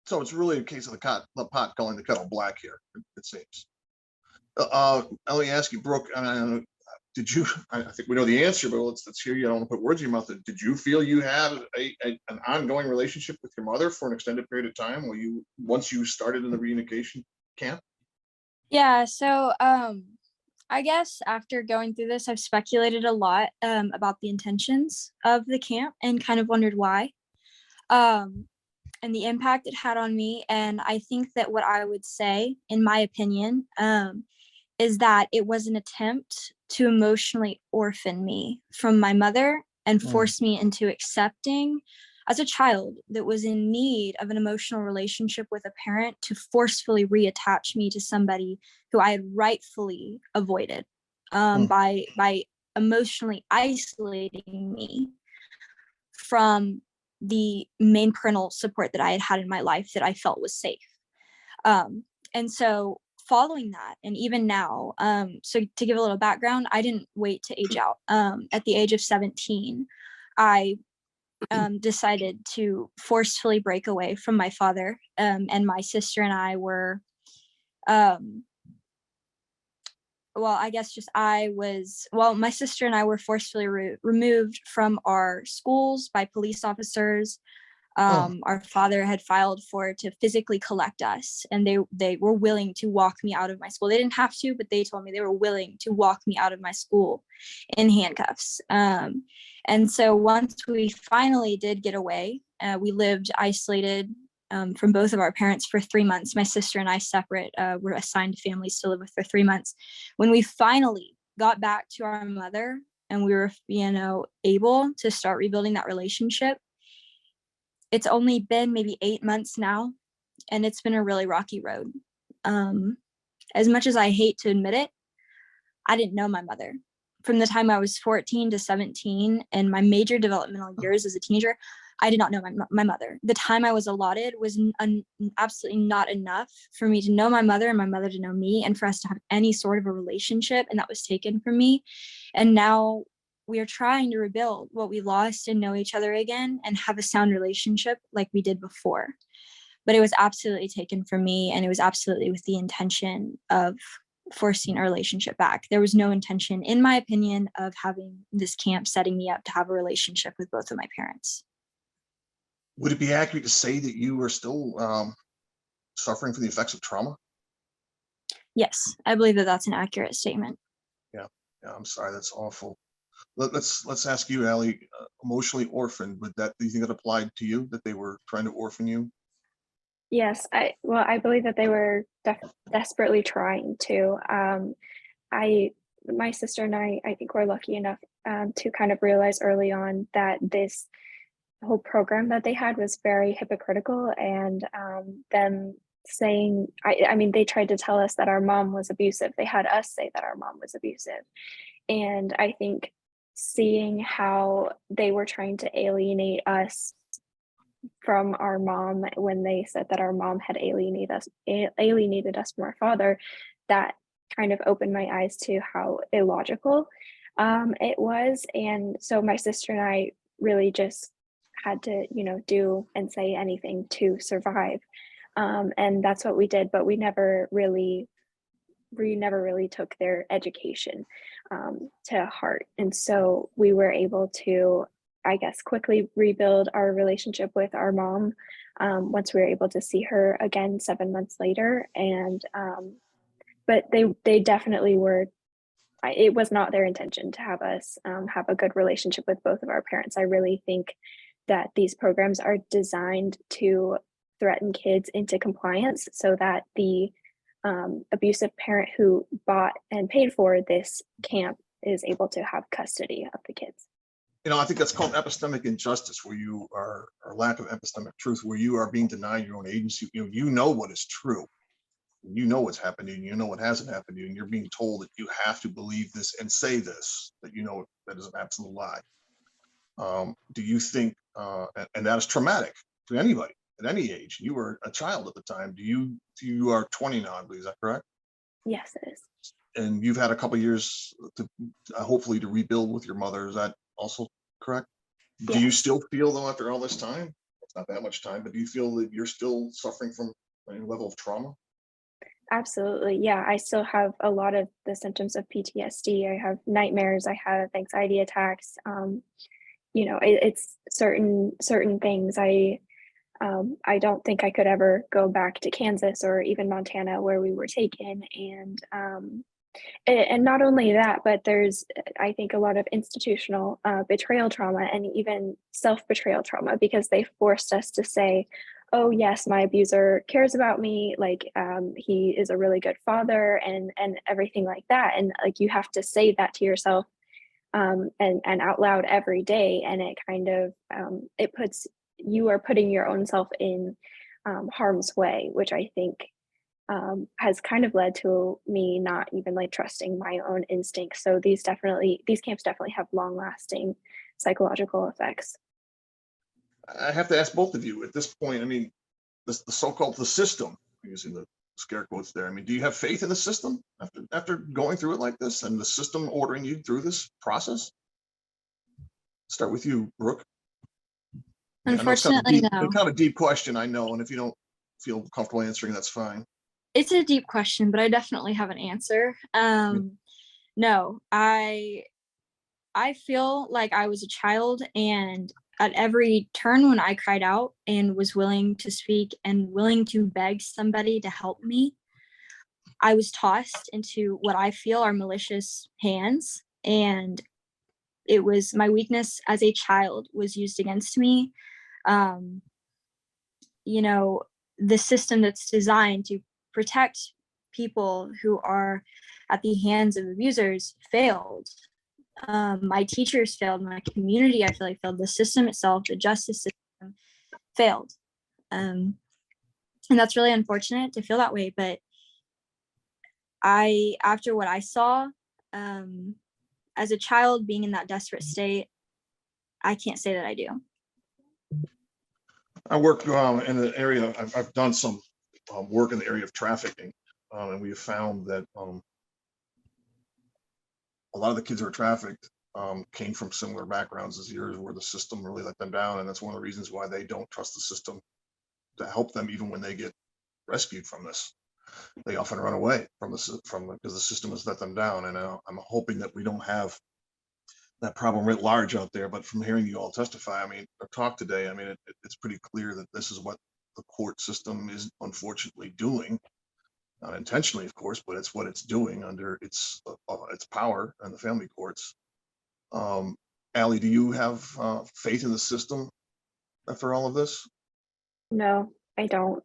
Speaker 2: So it's really a case of the pot calling the kettle black here, it seems. Let me ask you, Brooke, did you, I think we know the answer, but let's hear you. I don't want to put words in your mouth. Did you feel you had an ongoing relationship with your mother for an extended period of time once you started in the reunification camp?
Speaker 4: Yeah, so I guess after going through this, I've speculated a lot about the intentions of the camp and kind of wondered why and the impact it had on me. And I think that what I would say, in my opinion, is that it was an attempt to emotionally orphan me from my mother and force me into accepting, as a child that was in need of an emotional relationship with a parent, to forcefully reattach me to somebody who I had rightfully avoided by emotionally isolating me from the main parental support that I had in my life that I felt was safe. And so following that, and even now, so to give a little background, I didn't wait to age out. At the age of 17, I decided to forcefully break away from my father, and my sister and I were, my sister and I were forcefully removed from our schools by police officers. Our father had filed to physically collect us, and they were willing to walk me out of my school. They didn't have to, but they told me they were willing to walk me out of my school in handcuffs. And so once we finally did get away, we lived isolated from both of our parents for 3 months. My sister and I separate, were assigned families to live with for 3 months. When we finally got back to our mother and we were, able to start rebuilding that relationship, it's only been maybe 8 months now, and it's been a really rocky road. As much as I hate to admit it, I didn't know my mother. From the time I was 14 to 17 and my major developmental years as a teenager, I did not know my mother. The time I was allotted was absolutely not enough for me to know my mother and my mother to know me, and for us to have any sort of a relationship, and that was taken from me. And now we are trying to rebuild what we lost and know each other again and have a sound relationship like we did before. But it was absolutely taken from me, and it was absolutely with the intention of forcing a relationship back. There was no intention, in my opinion, of having this camp setting me up to have a relationship with both of my parents.
Speaker 2: Would it be accurate to say that you are still suffering from the effects of trauma?
Speaker 4: Yes, I believe that that's an accurate statement.
Speaker 2: Yeah, I'm sorry, that's awful. Let's ask you, Allie, emotionally orphaned, do you think that applied to you, that they were trying to orphan you?
Speaker 5: Yes, I believe that they were desperately trying to. My sister and I think we're lucky enough to kind of realize early on that this whole program that they had was very hypocritical, and them saying, I mean, they tried to tell us that our mom was abusive. They had us say that our mom was abusive. And I think seeing how they were trying to alienate us from our mom when they said that our mom had alienated us from our father. That kind of opened my eyes to how illogical it was. And so my sister and I really just had to, do and say anything to survive. And that's what we did, but we never really took their education to heart. And so we were able to, I guess, quickly rebuild our relationship with our mom once we were able to see her again 7 months later. And but they definitely were. It was not their intention to have us have a good relationship with both of our parents. I really think that these programs are designed to threaten kids into compliance so that the abusive parent who bought and paid for this camp is able to have custody of the kids.
Speaker 2: I think that's called epistemic injustice, where you are, or lack of epistemic truth, where you are being denied your own agency. You know what is true. You know what's happening. You know what hasn't happened to you, and you're being told that you have to believe this and say this, that that is an absolute lie. Do you think, and that is traumatic to anybody at any age? You were a child at the time. You are 20 now, I believe. Is that correct?
Speaker 5: Yes, it is.
Speaker 2: And you've had a couple of years to hopefully to rebuild with your mother. Is that also correct?
Speaker 5: Yes.
Speaker 2: Do you still feel, though, after all this time, it's not that much time, but do you feel that you're still suffering from any level of trauma?
Speaker 5: Absolutely. Yeah, I still have a lot of the symptoms of PTSD. I have nightmares, I have anxiety attacks. It's certain things. I don't think I could ever go back to Kansas or even Montana where we were taken. And not only that, but there's, I think, a lot of institutional betrayal trauma and even self-betrayal trauma, because they forced us to say, oh yes, my abuser cares about me, like he is a really good father and everything like that. And like you have to say that to yourself and out loud every day. And it kind of, you are putting your own self in harm's way, which I think has kind of led to me not even like trusting my own instincts. So these camps definitely have long lasting psychological effects.
Speaker 2: I have to ask both of you at this point. I mean, the so-called the system, using the scare quotes there. I mean, do you have faith in the system after going through it like this, and the system ordering you through this process? Start with you, Brooke.
Speaker 4: Unfortunately, no.
Speaker 2: It's kind of a deep question, I know, and if you don't feel comfortable answering, that's fine.
Speaker 4: It's a deep question, but I definitely have an answer. No, I feel like I was a child, and at every turn when I cried out and was willing to speak and willing to beg somebody to help me, I was tossed into what I feel are malicious hands. And it was my weakness as a child was used against me. The system that's designed to protect people who are at the hands of abusers failed. My teachers failed, my community, I feel like, failed, the system itself, the justice system failed. And that's really unfortunate to feel that way. But after what I saw as a child being in that desperate state, I can't say that I do.
Speaker 2: I work in the area, I've done some work in the area of trafficking, and we have found that a lot of the kids who are trafficked came from similar backgrounds as yours, where the system really let them down. And that's one of the reasons why they don't trust the system to help them, even when they get rescued from this. They often run away because the system has let them down. And I'm hoping that we don't have that problem writ large out there. But from hearing you all testify, I mean, or talk today, I mean, it's pretty clear that this is what the court system is unfortunately doing. Not intentionally, of course, but it's what it's doing under its power and the family courts. Allie, do you have faith in the system after all of this?
Speaker 5: No, I don't.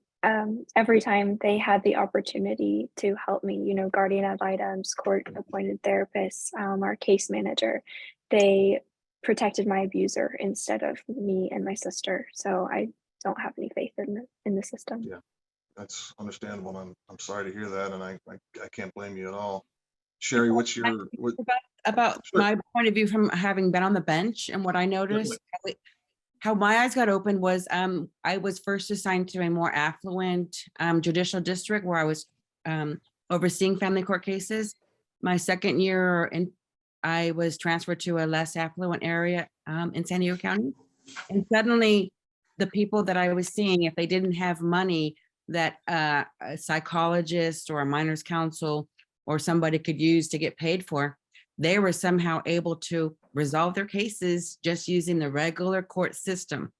Speaker 5: Every time they had the opportunity to help me, guardian ad litems, court appointed therapists, our case manager, they protected my abuser instead of me and my sister. So I don't have any faith in the system.
Speaker 2: Yeah, that's understandable. And I'm sorry to hear that, and I can't blame you at all. Sherry, what's your
Speaker 3: about
Speaker 2: Sure.
Speaker 3: my point of view from having been on the bench and what I noticed? How my eyes got open was I was first assigned to a more affluent judicial district where I was overseeing family court cases. My second year, I was transferred to a less affluent area in San Diego County. And suddenly the people that I was seeing, if they didn't have money that a psychologist or a minors counsel or somebody could use to get paid for, they were somehow able to resolve their cases just using the regular court system.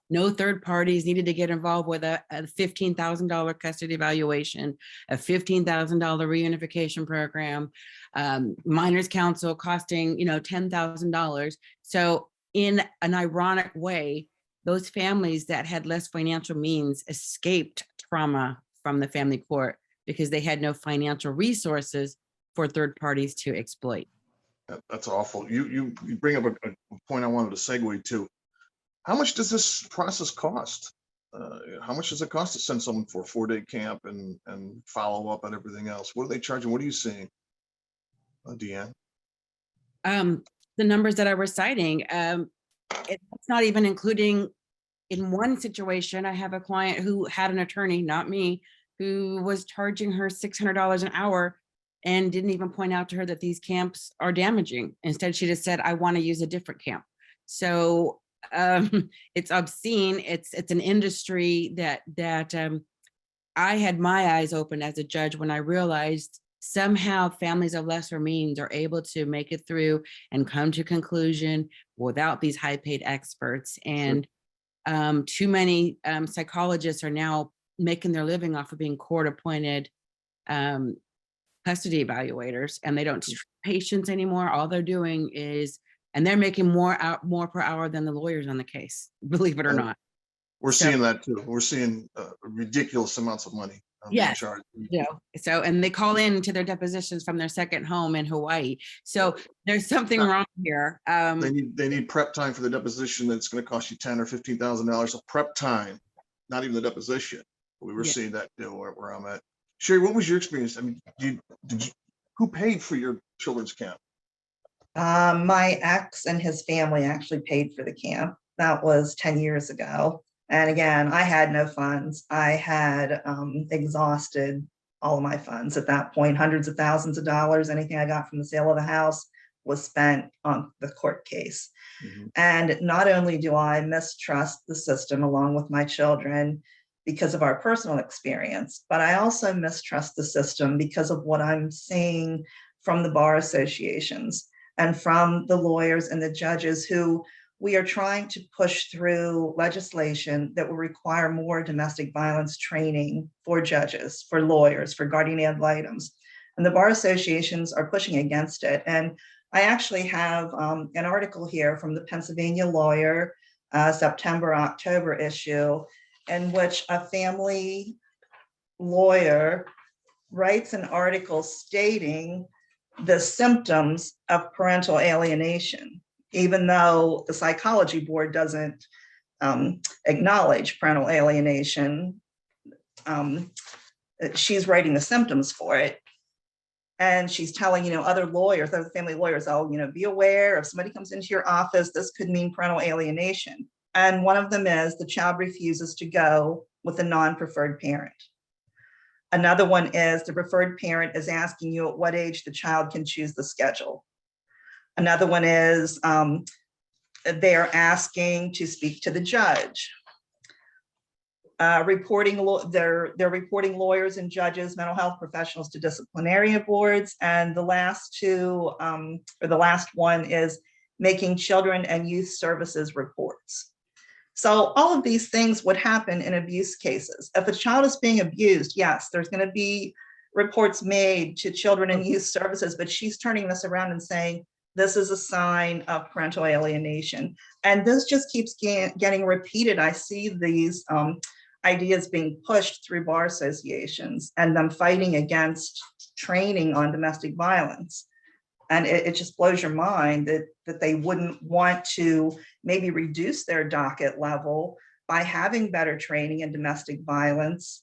Speaker 3: No third parties needed to get involved with a $15,000 custody evaluation, a $15,000 reunification program, minors counsel costing, $10,000. So in an ironic way, those families that had less financial means escaped trauma from the family court because they had no financial resources for third parties to exploit.
Speaker 2: That's awful. You bring up a point I wanted to segue to. How much does this process cost? How much does it cost to send someone for a 4-day camp and follow up and everything else? What are they charging? What are you seeing, Deanne?
Speaker 3: The numbers that I was citing, it's not even including, in one situation, I have a client who had an attorney, not me, who was charging her $600 an hour and didn't even point out to her that these camps are damaging. Instead, she just said, I want to use a different camp. So it's obscene. It's an industry that I had my eyes open as a judge when I realized somehow families of lesser means are able to make it through and come to conclusion without these high paid experts. And too many psychologists are now making their living off of being court appointed custody evaluators, and they don't treat patients anymore. All they're doing is, and they're making more per hour than the lawyers on the case, believe it or not.
Speaker 2: We're seeing that too. We're seeing ridiculous amounts of money.
Speaker 3: Yes. So, and they call in to their depositions from their second home in Hawaii. So there's something wrong here.
Speaker 2: They need prep time for the deposition that's going to cost you $10,000 or $15,000 of prep time, not even the deposition. We were seeing that where I'm at. Sherry, what was your experience? I mean, who paid for your children's camp?
Speaker 6: My ex and his family actually paid for the camp. That was 10 years ago. And again, I had no funds. I had exhausted all of my funds at that point, hundreds of thousands of dollars. Anything I got from the sale of the house was spent on the court case. And not only do I mistrust the system along with my children because of our personal experience, but I also mistrust the system because of what I'm seeing from the bar associations and from the lawyers and the judges who we are trying to push through legislation that will require more domestic violence training for judges, for lawyers, for guardian ad litems. And the bar associations are pushing against it. And I actually have an article here from the Pennsylvania Lawyer, September, October issue, in which a family lawyer writes an article stating the symptoms of parental alienation, even though the psychology board doesn't acknowledge parental alienation. She's writing the symptoms for it. And she's telling, other lawyers, other family lawyers, be aware if somebody comes into your office, this could mean parental alienation. And one of them is the child refuses to go with a non-preferred parent. Another one is the preferred parent is asking you at what age the child can choose the schedule. Another one is they're asking to speak to the judge. They're reporting lawyers and judges, mental health professionals to disciplinary boards. And the last two, or the last one is making children and youth services reports. So all of these things would happen in abuse cases. If a child is being abused, yes, there's going to be reports made to children and youth services, but she's turning this around and saying, this is a sign of parental alienation. And this just keeps getting repeated. I see these ideas being pushed through bar associations and them fighting against training on domestic violence. And it just blows your mind that they wouldn't want to maybe reduce their docket level by having better training in domestic violence,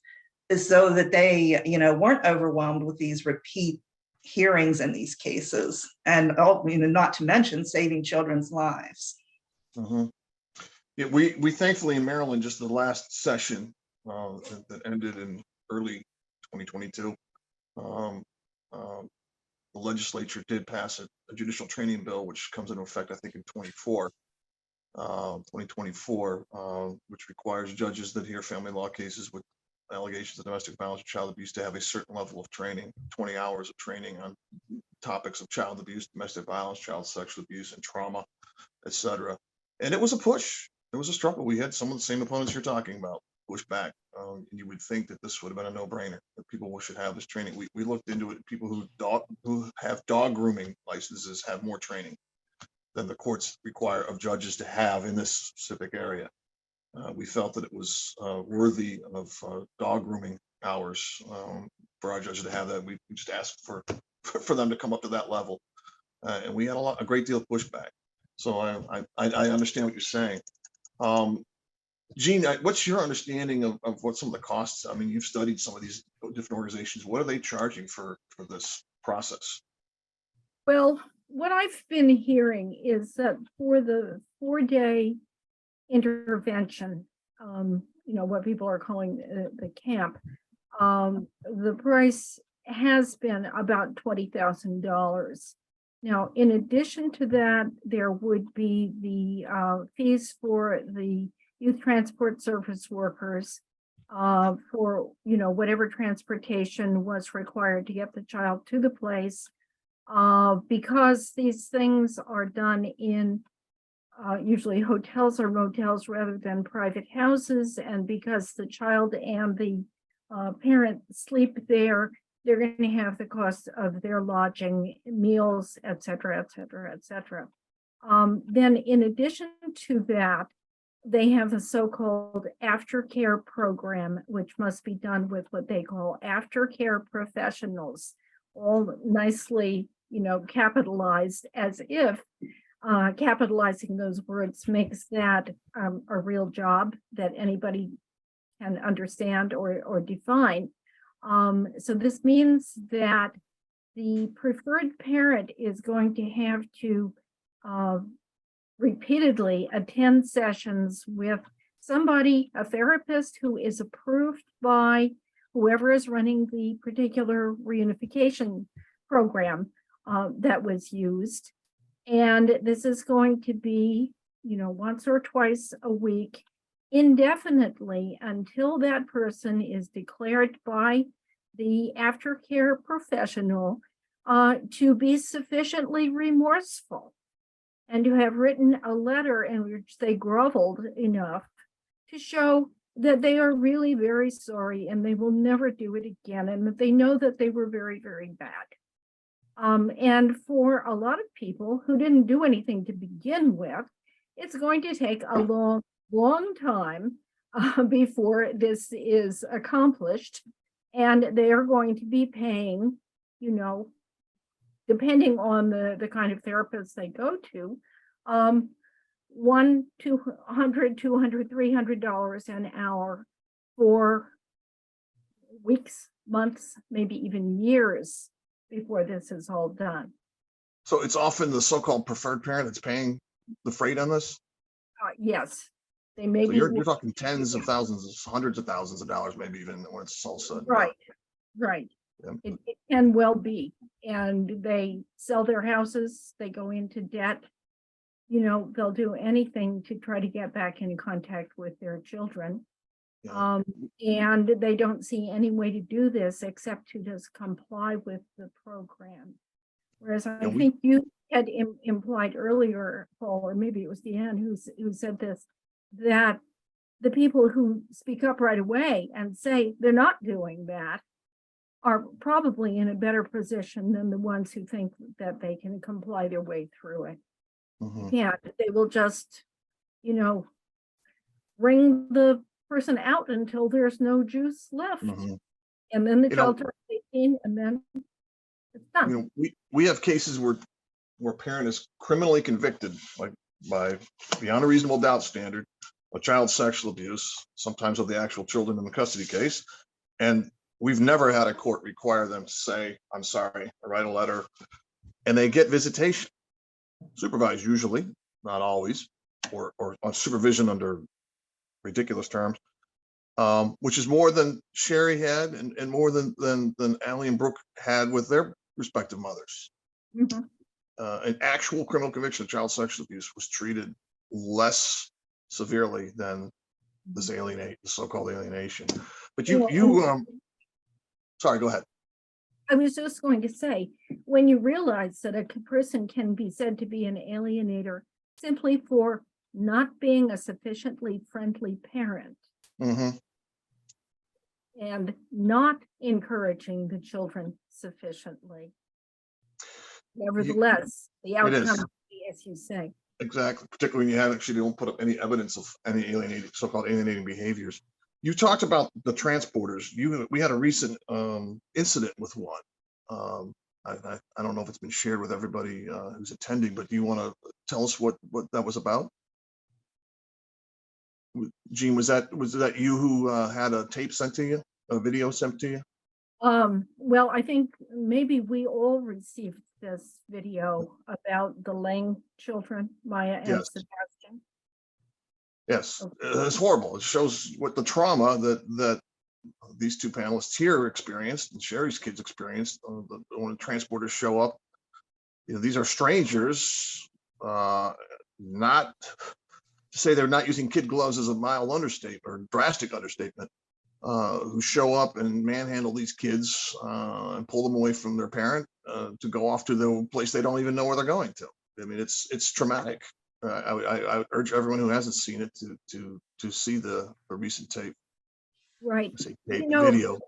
Speaker 6: so that they, weren't overwhelmed with these repeat hearings in these cases, and not to mention saving children's lives.
Speaker 2: Yeah, we thankfully in Maryland, just the last session that ended in early 2022, the legislature did pass a judicial training bill, which comes into effect, I think, in 2024, which requires judges that hear family law cases with allegations of domestic violence or child abuse to have a certain level of training, 20 hours of training on topics of child abuse, domestic violence, child sexual abuse, and trauma, etc. And it was a push. It was a struggle. We had some of the same opponents you're talking about push back. You would think that this would have been a no-brainer, that people should have this training. We looked into it. People who have dog grooming licenses have more training than the courts require of judges to have in this specific area. We felt that it was worthy of dog grooming hours for our judges to have that. We just asked for them to come up to that level, and we had a great deal of pushback. So I understand what you're saying. Gene, what's your understanding of what some of the costs? I mean, you've studied some of these different organizations. What are they charging for this process?
Speaker 7: Well, what I've been hearing is that for the 4-day intervention, what people are calling the camp, the price has been about $20,000. Now, in addition to that, there would be the fees for the youth transport service workers for, whatever transportation was required to get the child to the place. Because these things are done in usually hotels or motels rather than private houses, and because the child and the parent sleep there, they're going to have the cost of their lodging, meals, et cetera, et cetera, et cetera. Then in addition to that, they have a so-called aftercare program, which must be done with what they call aftercare professionals, all nicely, capitalized, as if capitalizing those words makes that a real job that anybody can understand or define. So this means that the preferred parent is going to have to repeatedly attend sessions with somebody, a therapist who is approved by whoever is running the particular reunification program that was used. And this is going to be, once or twice a week, indefinitely, until that person is declared by the aftercare professional to be sufficiently remorseful and to have written a letter in which they groveled enough to show that they are really very sorry and they will never do it again, and that they know that they were very, very bad. And for a lot of people who didn't do anything to begin with, it's going to take a long, long time before this is accomplished. And they are going to be paying, depending on the kind of therapist they go to, $100, $200, $300 an hour for weeks, months, maybe even years before this is all done.
Speaker 2: So it's often the so-called preferred parent that's paying the freight on this?
Speaker 7: Yes, they may
Speaker 2: So
Speaker 7: be.
Speaker 2: you're talking tens of thousands, hundreds of thousands of dollars, maybe even when it's all said.
Speaker 7: Right. Yeah. It can well be. And they sell their houses, they go into debt, they'll do anything to try to get back in contact with their children.
Speaker 2: Yeah.
Speaker 7: And they don't see any way to do this except to just comply with the program. Whereas I think you had implied earlier, Paul, or maybe it was Deanne who said this, that the people who speak up right away and say they're not doing that are probably in a better position than the ones who think that they can comply their way through it. Yeah, they will just, wring the person out until there's no juice left. And then the child turns 18 and then it's done.
Speaker 2: We have cases where parent is criminally convicted, like by beyond a reasonable doubt standard, of child sexual abuse, sometimes of the actual children in the custody case. And we've never had a court require them to say, I'm sorry, or write a letter, and they get visitation, supervised usually, not always. on supervision under ridiculous terms, which is more than Sherry had and more than Allie and Brooke had with their respective mothers.
Speaker 7: Mhm.
Speaker 2: An actual criminal conviction of child sexual abuse was treated less severely than this so-called alienation. But sorry, go ahead.
Speaker 7: I was just going to say, when you realize that a person can be said to be an alienator simply for not being a sufficiently friendly parent
Speaker 2: Mm-hmm.
Speaker 7: and not encouraging the children sufficiently. Nevertheless, the outcome, as you say.
Speaker 2: Exactly, particularly when you don't put up any evidence of any alienating, so-called alienating behaviors. You talked about the transporters. We had a recent incident with one. I don't know if it's been shared with everybody who's attending, but do you want to tell us what that was about? Jean, was that you who had a tape sent to you, a video sent to you?
Speaker 7: Well, I think maybe we all received this video about the Lang children, Maya and
Speaker 2: Yes.
Speaker 7: Sebastian.
Speaker 2: Yes,
Speaker 7: Okay.
Speaker 2: it's horrible. It shows what the trauma that these two panelists here experienced and Sherry's kids experienced when transporters show up. These are strangers. Not to say they're not using kid gloves is a mild understatement or drastic understatement. Who show up and manhandle these kids and pull them away from their parent to go off to the place they don't even know where they're going to. I mean, it's traumatic. I would urge everyone who hasn't seen it to see the recent tape.
Speaker 7: Right.
Speaker 2: Video.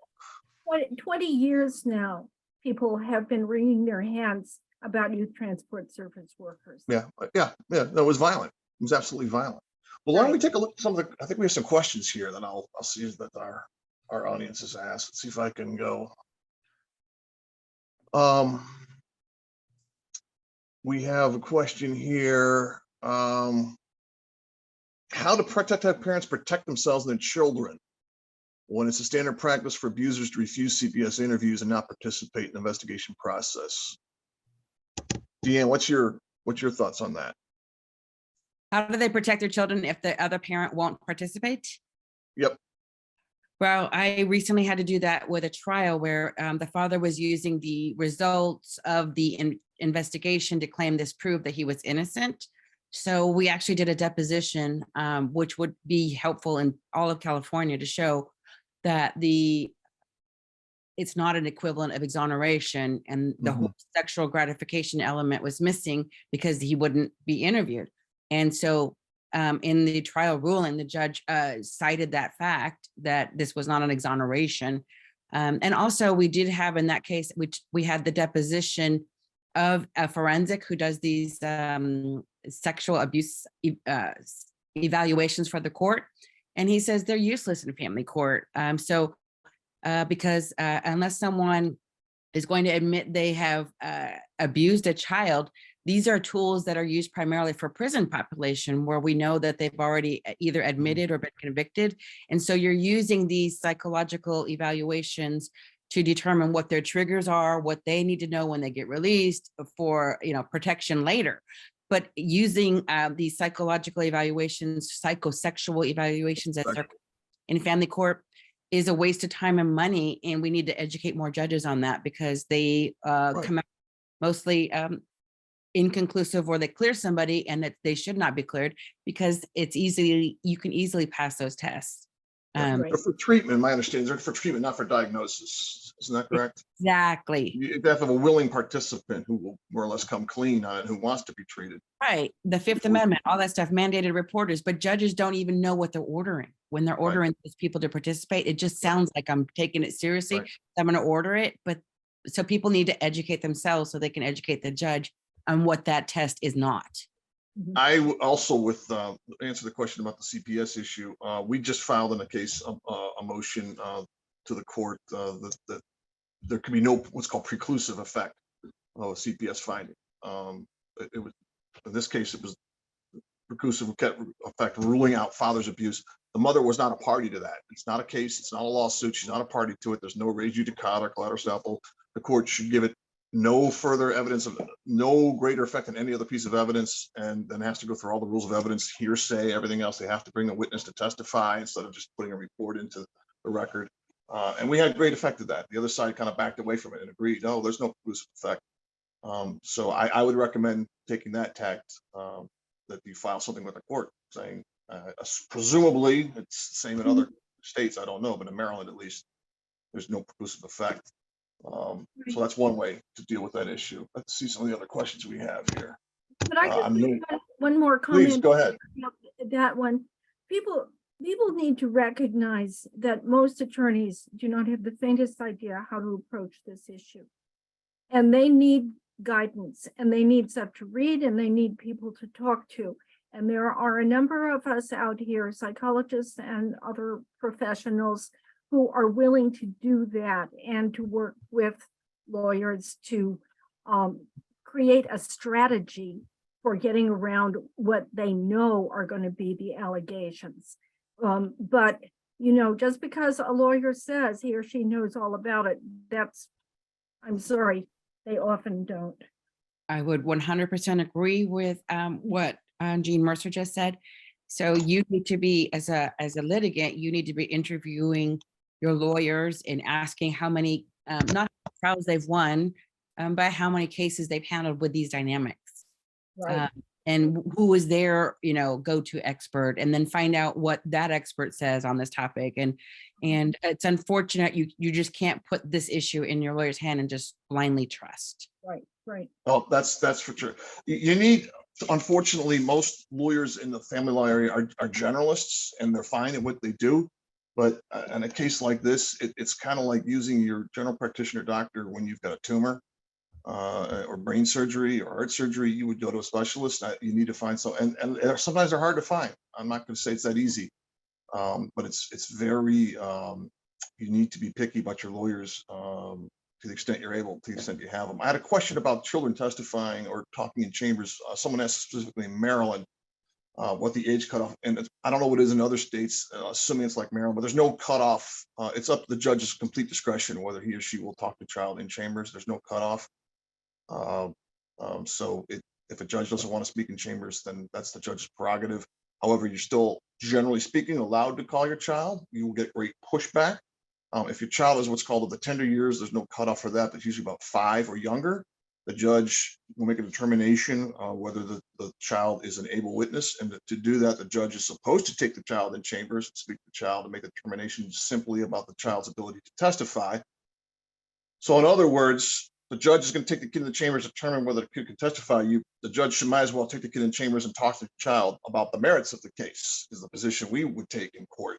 Speaker 7: 20 years now, people have been wringing their hands about youth transport service workers.
Speaker 2: Yeah. No, it was violent. It was absolutely violent. Well, why don't we take a look at some of the, I think we have some questions here that I'll see that our audience has asked. Let's see if I can go. We have a question here. How do protective parents protect themselves and their children when it's a standard practice for abusers to refuse CPS interviews and not participate in the investigation process? Deanne, what's your thoughts on that?
Speaker 3: How do they protect their children if the other parent won't participate?
Speaker 2: Yep.
Speaker 3: Well, I recently had to do that with a trial where the father was using the results of the investigation to claim this proved that he was innocent. So we actually did a deposition, which would be helpful in all of California to show that it's not an equivalent of exoneration, and the whole sexual gratification element was missing because he wouldn't be interviewed. And so in the trial ruling, the judge cited that fact that this was not an exoneration. And also we did have in that case, which we had the deposition of a forensic who does these sexual abuse evaluations for the court. And he says they're useless in family court. Because unless someone is going to admit they have abused a child, these are tools that are used primarily for prison population where we know that they've already either admitted or been convicted. And so you're using these psychological evaluations to determine what their triggers are, what they need to know when they get released for protection later. But using these psychological evaluations, psychosexual evaluations as they're in family court is a waste of time and money. And we need to educate more judges on that because they come out mostly inconclusive, or they clear somebody and that they should not be cleared because you can easily pass those tests.
Speaker 2: They're for treatment. My understanding, they're for treatment, not for diagnosis. Isn't that correct? Exactly. You have to have a willing participant who will more or less come clean on it, who wants to be treated.
Speaker 3: Right. The Fifth Amendment, all that stuff, mandated reporters, but judges don't even know what they're ordering. When they're ordering these people to participate, it just sounds like I'm taking it seriously. I'm going to order it. But so people need to educate themselves so they can educate the judge on what that test is not.
Speaker 2: I also, with answer the question about the CPS issue, we just filed in a case a motion to the court that there could be no what's called preclusive effect of a CPS finding. It was in this case it was preclusive effect, ruling out father's abuse. The mother was not a party to that. It's not a case. It's not a lawsuit. She's not a party to it. There's no res judicata, collateral estoppel. The court should give it no further evidence of no greater effect than any other piece of evidence, and then has to go through all the rules of evidence, hearsay, everything else. They have to bring a witness to testify instead of just putting a report into the record. And we had great effect of that. The other side kind of backed away from it and agreed, no, there's no conclusive effect. So I would recommend taking that tact, that you file something with the court saying, presumably it's the same in other states, I don't know, but in Maryland at least, there's no conclusive effect. So that's one way to deal with that issue. Let's see some of the other questions we have here.
Speaker 7: But I just have one more
Speaker 2: Please
Speaker 7: comment.
Speaker 2: go ahead.
Speaker 7: That one, people need to recognize that most attorneys do not have the faintest idea how to approach this issue. And they need guidance, and they need stuff to read, and they need people to talk to. And there are a number of us out here, psychologists and other professionals, who are willing to do that and to work with lawyers to create a strategy for getting around what they know are going to be the allegations. But, you know, just because a lawyer says he or she knows all about it, I'm sorry, they often don't.
Speaker 3: I would 100% agree with what Jean Mercer just said. So you need to be, as a litigant, you need to be interviewing your lawyers and asking how many, not trials they've won, but how many cases they've handled with these dynamics.
Speaker 7: Right.
Speaker 3: And who is their, go-to expert, and then find out what that expert says on this topic. And it's unfortunate you just can't put this issue in your lawyer's hand and just blindly trust.
Speaker 7: Right.
Speaker 2: Oh, that's for sure. You need, unfortunately, most lawyers in the family law area are generalists, and they're fine at what they do. But in a case like this, it's kind of like using your general practitioner doctor when you've got a tumor, or brain surgery or heart surgery. You would go to a specialist. You need to find and sometimes they're hard to find. I'm not going to say it's that easy, but it's very, you need to be picky about your lawyers, to the extent you're able, to the extent you have them. I had a question about children testifying or talking in chambers. Someone asked specifically in Maryland, what the age cutoff, and I don't know what it is in other states, assuming it's like Maryland, but there's no cutoff. It's up to the judge's complete discretion whether he or she will talk to child in chambers. There's no cutoff. So if a judge doesn't want to speak in chambers, then that's the judge's prerogative. However, you're still, generally speaking, allowed to call your child. You will get great pushback. If your child is what's called the tender years, there's no cutoff for that. That's usually about 5 or younger. The judge will make a determination whether the child is an able witness, and to do that, the judge is supposed to take the child in chambers, speak to the child, and make a determination simply about the child's ability to testify. So in other words, the judge is going to take the kid in the chambers to determine whether the kid can testify. The judge might as well take the kid in chambers and talk to the child about the merits of the case, is the position we would take in court.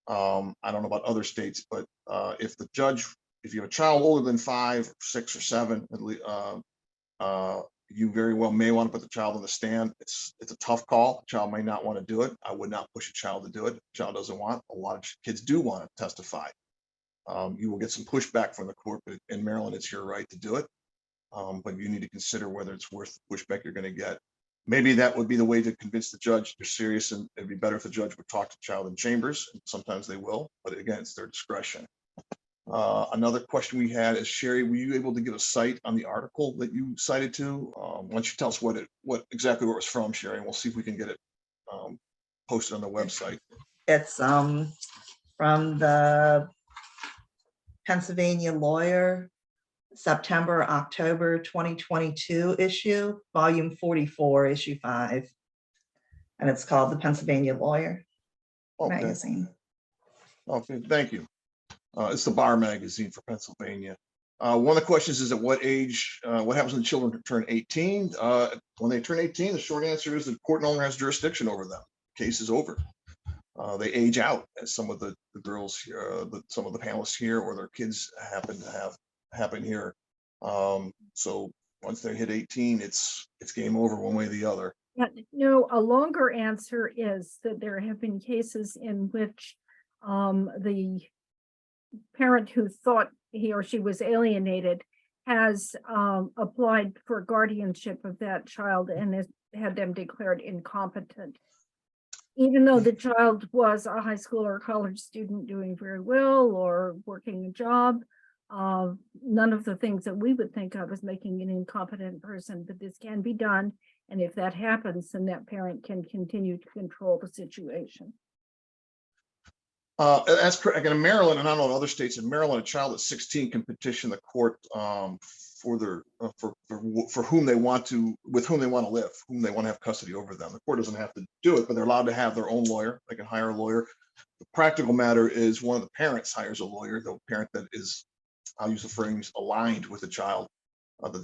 Speaker 2: I don't know about other states, but if you have a child older than 5, or 6, or 7, at least, you very well may want to put the child on the stand. It's a tough call. The child may not want to do it. I would not push a child to do it. If the child doesn't want. A lot of kids do want to testify. You will get some pushback from the court, but in Maryland, it's your right to do it. But you need to consider whether it's worth the pushback you're going to get. Maybe that would be the way to convince the judge you're serious, and it'd be better if the judge would talk to the child in chambers. Sometimes they will, but again, it's their discretion. Another question we had is, Sherry, were you able to give a cite on the article that you cited to? Why don't you tell us what exactly where it was from, Sherry, and we'll see if we can get it posted on the website.
Speaker 6: It's from the Pennsylvania Lawyer, September-October 2022 issue, volume 44, issue 5. And it's called the Pennsylvania Lawyer magazine.
Speaker 2: Okay, thank you. It's the bar magazine for Pennsylvania. One of the questions is, at what age, what happens when children turn 18? When they turn 18, the short answer is the court no longer has jurisdiction over them. Case is over. They age out, as some of the girls here, some of the panelists here, or their kids happen here. So once they hit 18, it's game over one way or the other.
Speaker 7: No, a longer answer is that there have been cases in which the parent who thought he or she was alienated has applied for guardianship of that child and has had them declared incompetent. Even though the child was a high school or college student doing very well or working a job, none of the things that we would think of as making an incompetent person, but this can be done. And if that happens, then that parent can continue to control the situation.
Speaker 2: That's correct. Again, in Maryland, and I don't know in other states, in Maryland, a child at 16 can petition the court for their for whom they want to, with whom they want to live, whom they want to have custody over them. The court doesn't have to do it, but they're allowed to have their own lawyer. They can hire a lawyer. The practical matter is one of the parents hires a lawyer, the parent that is, I'll use the phrase, aligned with the child,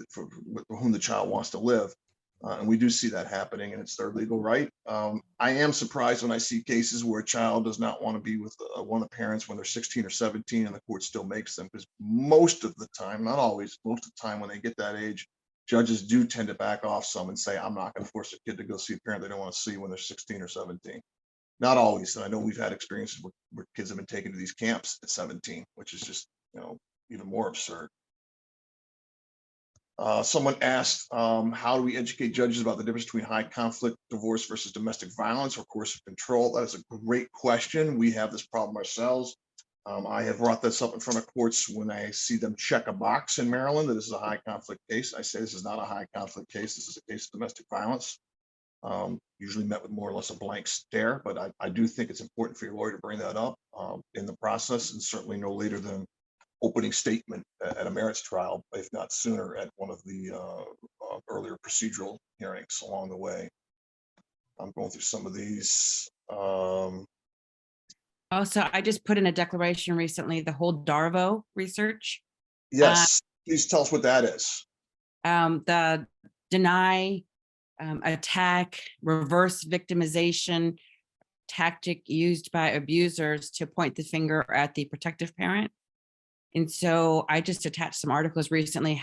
Speaker 2: for whom the child wants to live. And we do see that happening, and it's their legal right. I am surprised when I see cases where a child does not want to be with one of the parents when they're 16 or 17 and the court still makes them, because most of the time, not always, most of the time when they get that age, judges do tend to back off some and say, I'm not going to force a kid to go see a parent they don't want to see when they're 16 or 17. Not always. And I know we've had experiences where kids have been taken to these camps at 17, which is just, even more absurd. Someone asked, how do we educate judges about the difference between high conflict divorce versus domestic violence or coercive control? That is a great question. We have this problem ourselves. I have brought this up in front of courts when I see them check a box in Maryland that this is a high conflict case. I say this is not a high conflict case. This is a case of domestic violence. Usually met with more or less a blank stare, but I do think it's important for your lawyer to bring that up in the process, and certainly no later than opening statement at a merits trial, if not sooner, at one of the earlier procedural hearings along the way. I'm going through some of these.
Speaker 3: Also, I just put in a declaration recently, the whole DARVO research.
Speaker 2: Yes, please tell us what that is.
Speaker 3: The deny, attack, reverse victimization tactic used by abusers to point the finger at the protective parent. And so I just attached some articles recently,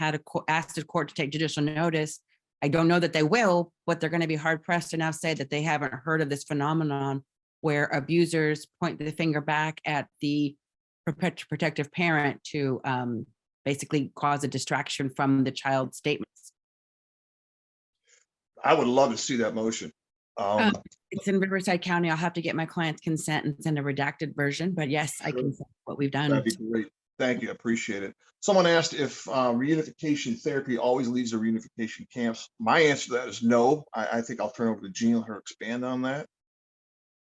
Speaker 3: asked the court to take judicial notice. I don't know that they will, but they're going to be hard pressed to now say that they haven't heard of this phenomenon where abusers point the finger back at the protective parent to basically cause a distraction from the child's statements.
Speaker 2: I would love to see that motion.
Speaker 3: It's in Riverside County. I'll have to get my client's consent and send a redacted version, but yes, sure. I can say what we've done.
Speaker 2: That'd be great. Thank you. I appreciate it. Someone asked if reunification therapy always leads to reunification camps. My answer to that is no. I think I'll turn over to Jean, let her expand on that.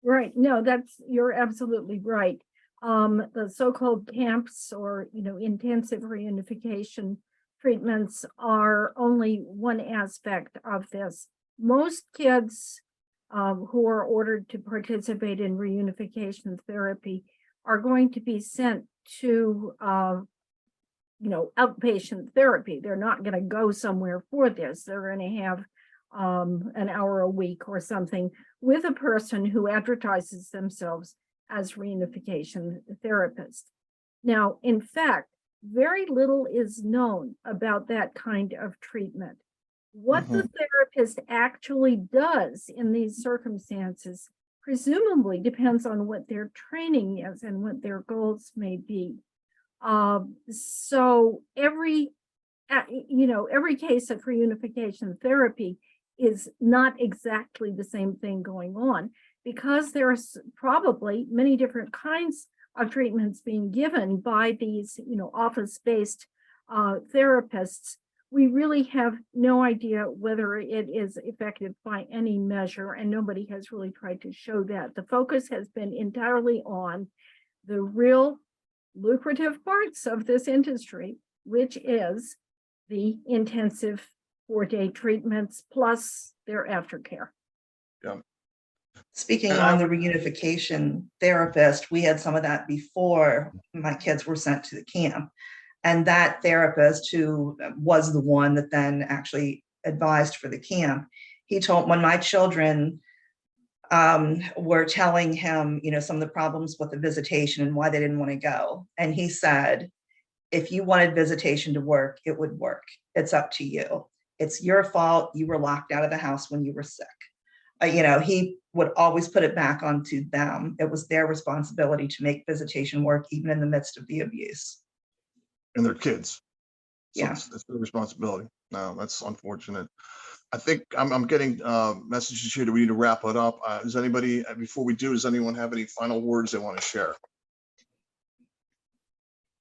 Speaker 7: Right. No, you're absolutely right. The so-called camps or, intensive reunification treatments are only one aspect of this. Most kids who are ordered to participate in reunification therapy are going to be sent to, outpatient therapy. They're not going to go somewhere for this. They're going to have an hour a week or something with a person who advertises themselves as reunification therapist. Now, in fact, very little is known about that kind of treatment. What the therapist actually does in these circumstances presumably depends on what their training is and what their goals may be. So every case of reunification therapy is not exactly the same thing going on, because there's probably many different kinds of treatments being given by these, office-based therapists. We really have no idea whether it is effective by any measure, and nobody has really tried to show that. The focus has been entirely on the real lucrative parts of this industry, which is the intensive 4-day treatments plus their aftercare.
Speaker 2: Yeah.
Speaker 6: Speaking on the reunification therapist, we had some of that before my kids were sent to the camp. And that therapist, who was the one that then actually advised for the camp, he told, when my children were telling him, some of the problems with the visitation and why they didn't want to go. And he said, if you wanted visitation to work, it would work. It's up to you. It's your fault. You were locked out of the house when you were sick. He would always put it back onto them. It was their responsibility to make visitation work, even in the midst of the abuse.
Speaker 2: And their kids. So
Speaker 6: Yeah.
Speaker 2: it's their responsibility. No, that's unfortunate. I think I'm getting messages here that we need to wrap it up. Does anybody, before we do, does anyone have any final words they want to share?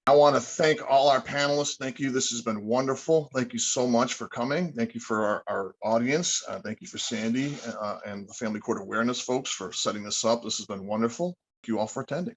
Speaker 2: I want to thank all our panelists. Thank you. This has been wonderful. Thank you so much for coming. Thank you for our audience. Thank you for Sandy and the Family Court Awareness folks for setting this up. This has been wonderful. Thank you all for attending.